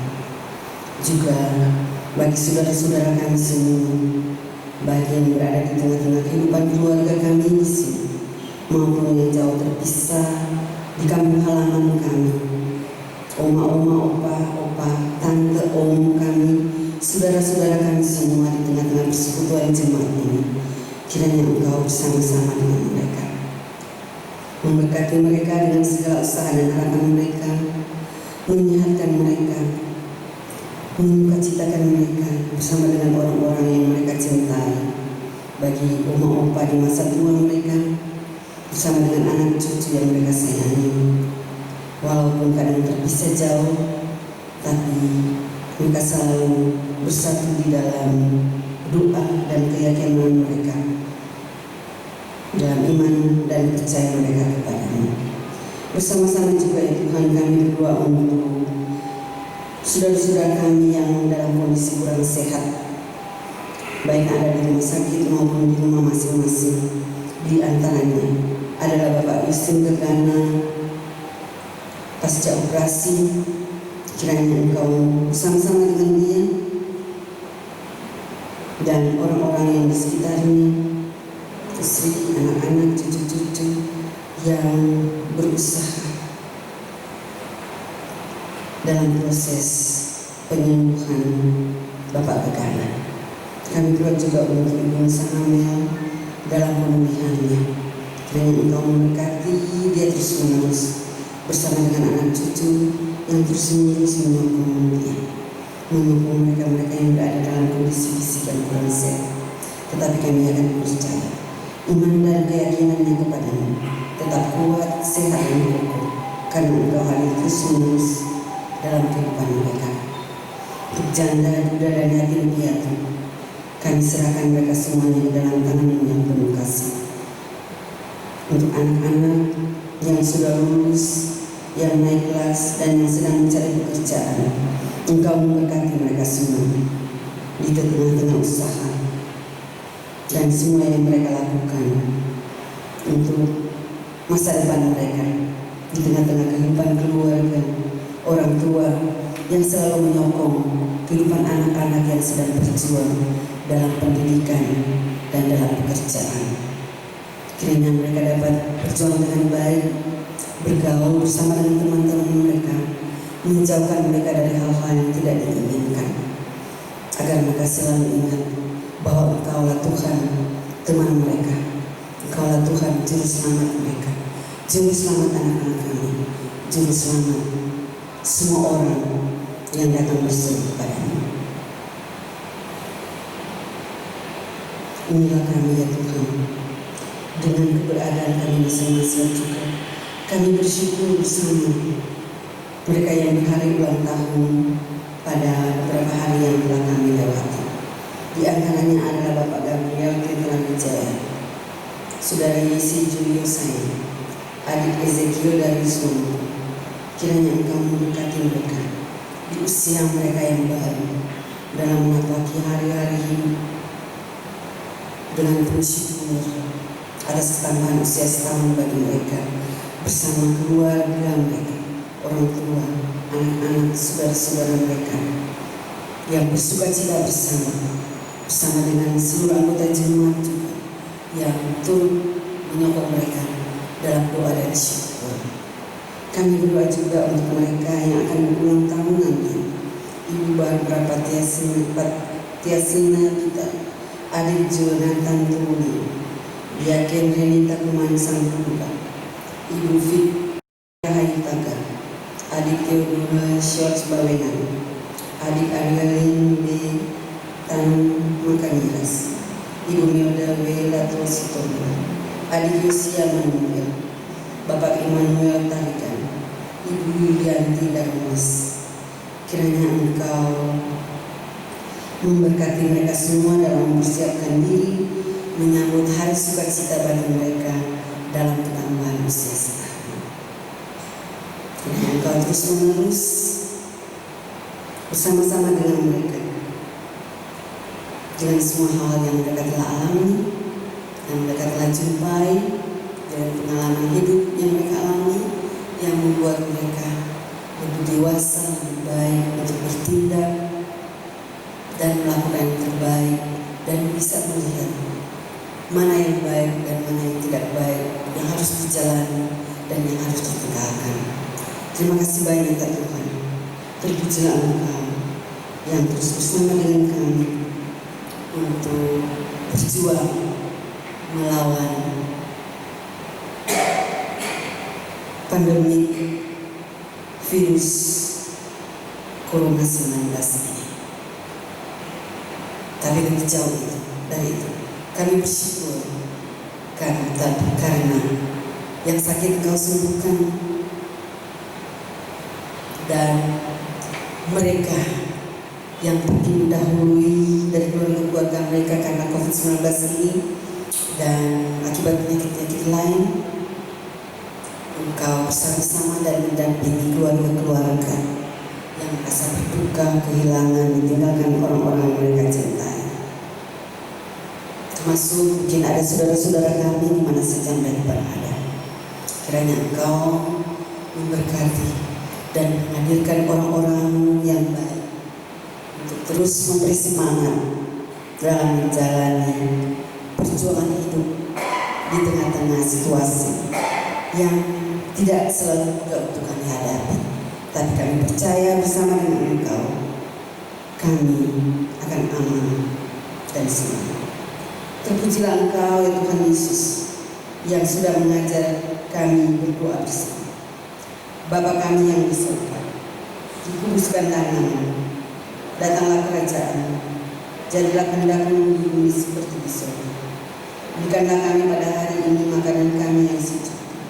Juga bagi saudara-saudara kami semua, baik yang berada di tengah-tengah kehidupan keluarga kami di sini maupun yang jauh terpisah di kampung halaman kami, oma-oma, opa, tante, om kami, saudara-saudara kami semua di tengah-tengah persekutuan jemaat ini, kiranya Engkau bersama-sama dengan mereka, memberkati mereka dengan segala usaha dan harapan mereka, menyehatkan mereka, menyukacitakan mereka bersama dengan orang-orang yang mereka cintai, bagi oma opa di masa tua mereka, bersama dengan anak cucu yang mereka sayangi. Walaupun kadang terpisah jauh, tapi mereka selalu bersatu di dalam doa dan keyakinan mereka, dalam iman dan percaya mereka kepada-Mu. Bersama-sama juga ya Tuhan, kami berdoa untuk saudara-saudara kami yang dalam kondisi kurang sehat, baik ada di rumah sakit maupun di rumah masing-masing. Di antaranya adalah Bapak Yustin Gegana pasca operasi. Kiranya Engkau bersama-sama dengan dia dan orang-orang yang di sekitarnya, istri, anak-anak, cucu-cucu yang berusaha dalam proses penyembuhan Bapak Gegana. Kami berdoa juga untuk Ibu Sahamel dalam pemulihannya. Kiranya Engkau memberkati dia terus-menerus bersama dengan anak cucu yang terus-menerus menyokong dia, menyokong mereka-mereka yang berada dalam kondisi fisik yang kurang sehat. Tetapi kami akan percaya iman dan keyakinannya kepada-Mu tetap kuat, sehat, dan kokoh, karena Engkau hadir terus-menerus dalam kehidupan mereka. Untuk janda, duda, dan yatim piatu, Kami serahkan mereka semuanya ke dalam tangan-Mu yang penuh kasih. Untuk anak-anak yang sudah lulus, yang naik kelas, dan yang sedang mencari pekerjaan, Engkau memberkati mereka semua di tengah-tengah usaha dan semua yang mereka lakukan untuk masa depan mereka, di tengah-tengah kehidupan keluarga, orang tua yang selalu menyokong kehidupan anak-anak yang sedang berjuang dalam pendidikan dan dalam pekerjaan. Kiranya mereka dapat berjuang dengan baik, bergaul bersama dengan teman-teman mereka, menjauhkan mereka dari hal-hal yang tidak diinginkan, agar mereka selalu ingat bahwa Engkaulah Tuhan teman mereka, Engkaulah Tuhan juru selamat mereka, juru selamat anak-anak kami, juru selamat semua orang yang datang berseru kepada-Mu. Inilah kami ya Tuhan, dengan keberadaan kami masing-masing juga kami bersyukur bersama mereka yang berhari ulang tahun pada beberapa hari yang telah kami lewati. Di antaranya adalah Bapak Gabriel Tirta Wijaya, Saudara Yesi Juliusai, adik Ezekiel dari Solo. Kiranya Engkau memberkati mereka di usia mereka yang baru dalam menapaki hari-hari hidup dengan bersyukur atas tambahan usia setahun bagi mereka bersama keluarga mereka, orang tua, anak-anak, saudara-saudara mereka yang bersukacita bersama dengan seluruh anggota jemaat juga yang turut menyokong mereka dalam doa dan syukur. Kami berdoa juga untuk mereka yang akan berulang tahun nanti. Ibu baru berapa Tiasina kita, adik Jonathan Tuli, Diaken Renita Kuman Sangkuba, Ibu Fit Hayitaga, adik Theodora Shorts Bawenan, adik Argalin B. Tan Makaniras, Ibu Milda W. Latrositono, adik Yosia Manuel, Bapak Immanuel Tarikan, Ibu Yulianti Darmas. Kiranya Engkau memberkati mereka semua dalam mempersiapkan diri menyambut hari sukacita bagi mereka dalam penambahan usia setahun. Kiranya Engkau terus menerus bersama-sama dengan mereka dengan semua hal yang mereka telah alami, yang mereka telah jumpai, dan pengalaman hidup yang mereka alami yang membuat mereka lebih dewasa, lebih baik untuk bertindak dan melakukan yang terbaik dan bisa melihat mana yang baik dan mana yang tidak baik, yang harus dijalani dan yang harus ditinggalkan. Terima kasih banyak ya Tuhan. Terpujilah Engkau yang terus bersama dengan kami untuk berjuang melawan pandemi virus Corona-19 ini. Tapi lebih jauh dari itu, kami bersyukur karena yang sakit Engkau sembuhkan, dan mereka yang pergi mendahului dari keluarga mereka karena COVID-19 ini dan akibat penyakit-penyakit lain, Engkau bersama-sama dan mendampingi keluarga-keluarga yang merasa berduka, kehilangan, ditinggalkan orang-orang yang mereka cintai. Termasuk mungkin ada saudara-saudara kami di mana saja mereka berada. Kiranya Engkau memberkati dan menghadirkan orang-orang yang baik untuk terus memberi semangat dalam menjalani perjuangan hidup di tengah-tengah situasi yang tidak selalu mudah untuk kami hadapi. Tapi kami percaya bersama dengan Engkau, kami akan aman dan selamat. Terpujilah Engkau ya Tuhan Yesus yang sudah mengajar kami berdoa bersama. Bapa kami yang di surga, dikuduskanlah nama-Mu, datanglah kerajaan-Mu, jadilah kehendak-Mu di bumi seperti di surga. Berikanlah kami pada hari ini makanan kami yang secukupnya,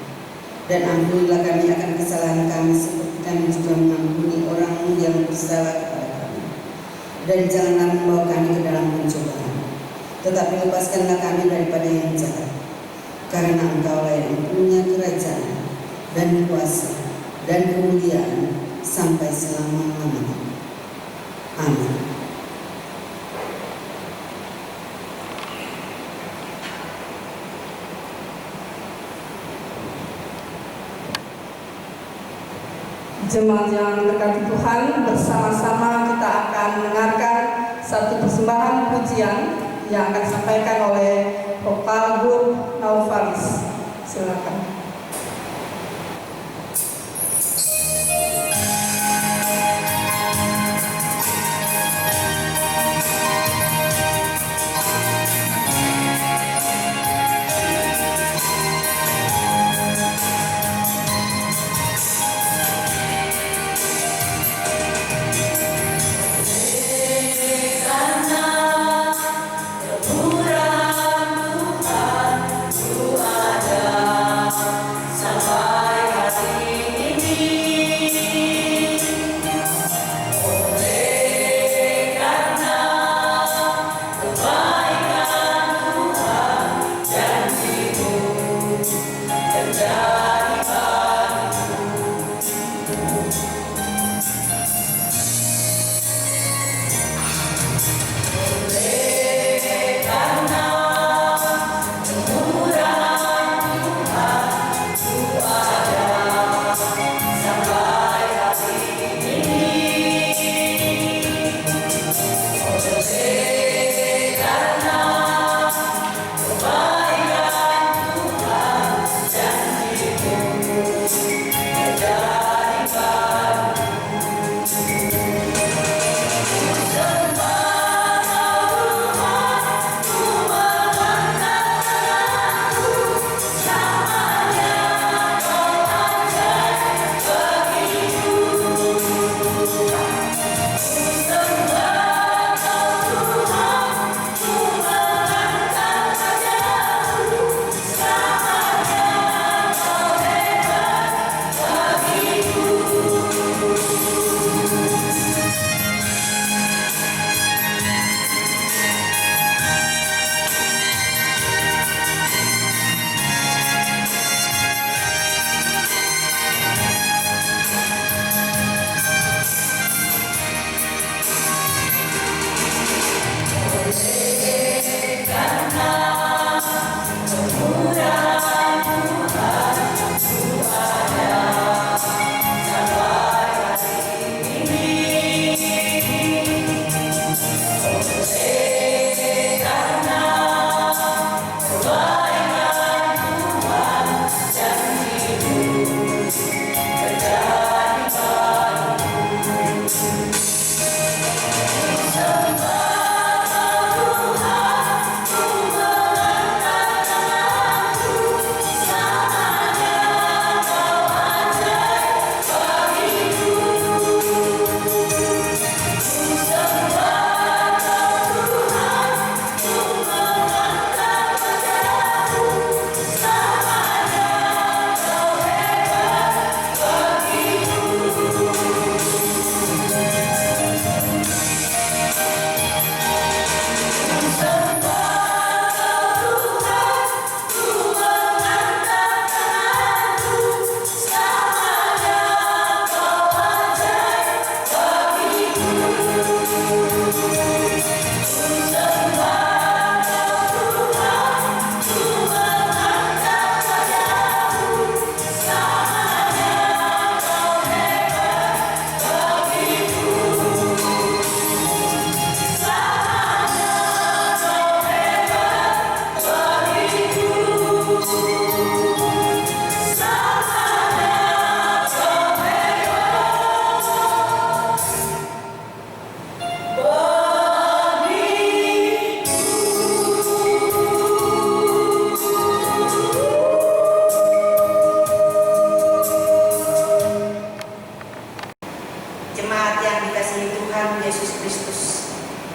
dan ampunilah kami akan kesalahan kami seperti kami juga mengampuni orang yang bersalah kepada kami. Dan janganlah membawa kami ke dalam pencobaan, tetapi lepaskanlah kami daripada yang jahat. Karena Engkaulah yang punya kerajaan dan kuasa dan kemuliaan sampai selama-lamanya. Amin. Jemaat yang terkasih Tuhan, bersama-sama kita akan mendengarkan satu persembahan pujian yang akan disampaikan oleh Vokal Grup Naufalis. Silakan.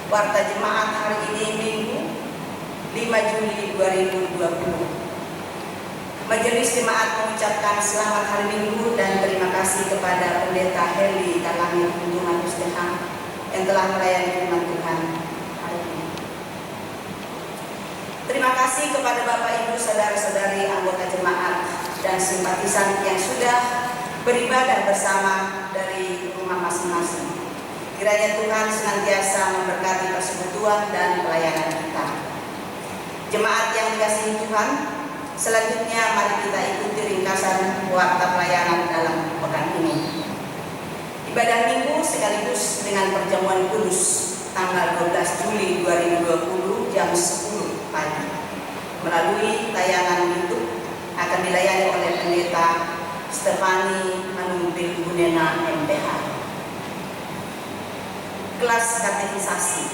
Warta Jemaat hari ini Minggu 5 Juli 2020. Majelis Jemaat mengucapkan selamat hari Minggu dan terima kasih kepada Pendeta Heli Talangir Kunjungan Pustihan yang telah melayani firman Tuhan hari ini. Terima kasih kepada Bapak Ibu saudara-saudari anggota jemaat dan simpatisan yang sudah beribadah bersama dari rumah masing-masing. Kiranya Tuhan senantiasa memberkati persekutuan dan pelayanan kita. Jemaat yang dikasihi Tuhan, selanjutnya mari kita ikuti ringkasan warta pelayanan dalam pekan ini. Ibadah Minggu sekaligus dengan perjamuan kudus tanggal 12 Juli 2020 jam 10 pagi melalui tayangan YouTube akan dilayani oleh Pendeta Stefani Manumbil Gunena MPH. Kelas katekisasi.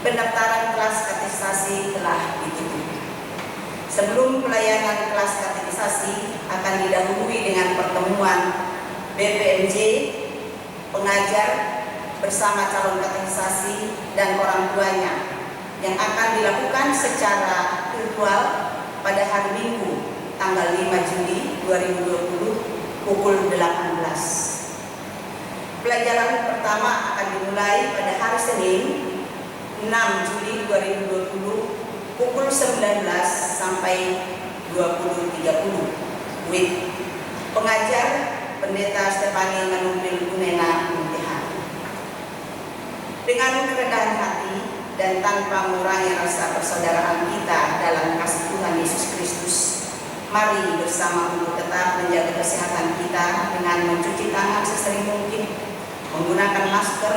Pendaftaran kelas katekisasi telah ditutup. Sebelum pelayanan kelas katekisasi akan didahului dengan pertemuan BPMJ, pengajar bersama calon katekisasi dan orang tuanya yang akan dilakukan secara virtual pada hari Minggu tanggal 5 Juli 2020 pukul 18. Pelajaran pertama akan dimulai pada hari Senin 6 Juli 2020 pukul 19 sampai 20.30 with pengajar Pendeta Stefani Manumbil Gunena MPH. Dengan kerendahan hati dan tanpa mengurangi rasa persaudaraan kita dalam kasih Tuhan Yesus Kristus, mari bersama untuk tetap menjaga kesehatan kita dengan mencuci tangan sesering mungkin, menggunakan masker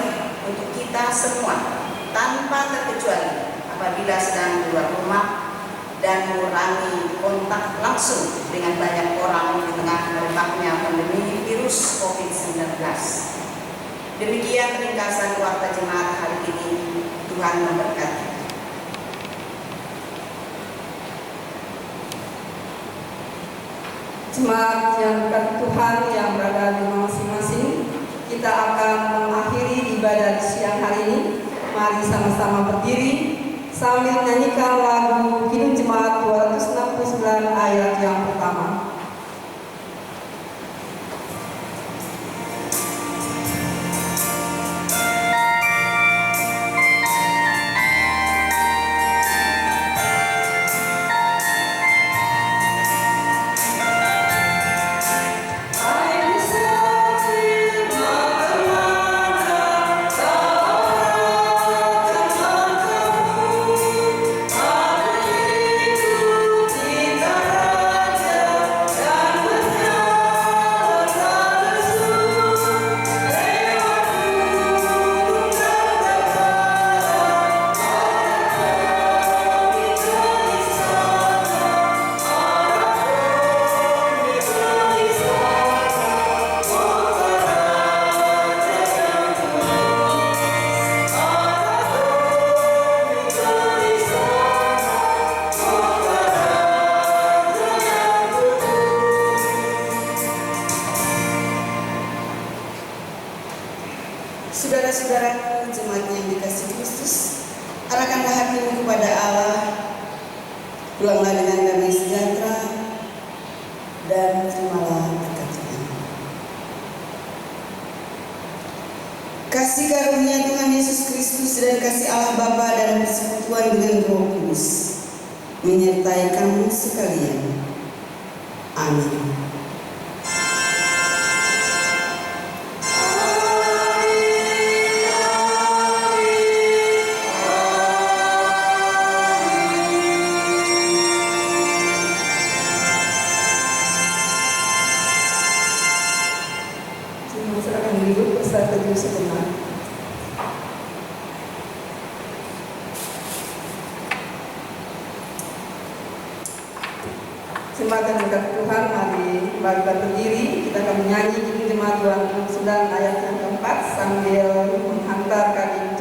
untuk kita semua tanpa terkecuali apabila sedang keluar rumah, dan mengurangi kontak langsung dengan banyak orang di tengah merebaknya pandemi virus COVID-19. Demikian ringkasan warta jemaat hari ini. Tuhan memberkati. Jemaat yang dekat Tuhan yang berada di rumah masing-masing, kita akan mengakhiri ibadah siang hari ini. Mari sama-sama berdiri sambil menyanyikan lagu Kidung Jemaat 269 ayat yang pertama. Saudara-saudaraku, jemaat yang dikasihi Kristus, arahkanlah hatimu kepada Allah, pulanglah dengan damai sejahtera, dan terimalah berkat Tuhan. Kasih karunia Tuhan Yesus Kristus dan kasih Allah Bapa dan persekutuan dengan Roh Kudus menyertai kamu sekalian. Amin. Jemaat yang dekat Tuhan, mari kita berdiri. Kita akan menyanyi Kidung Jemaat 269 ayat yang keempat sambil menghantar kami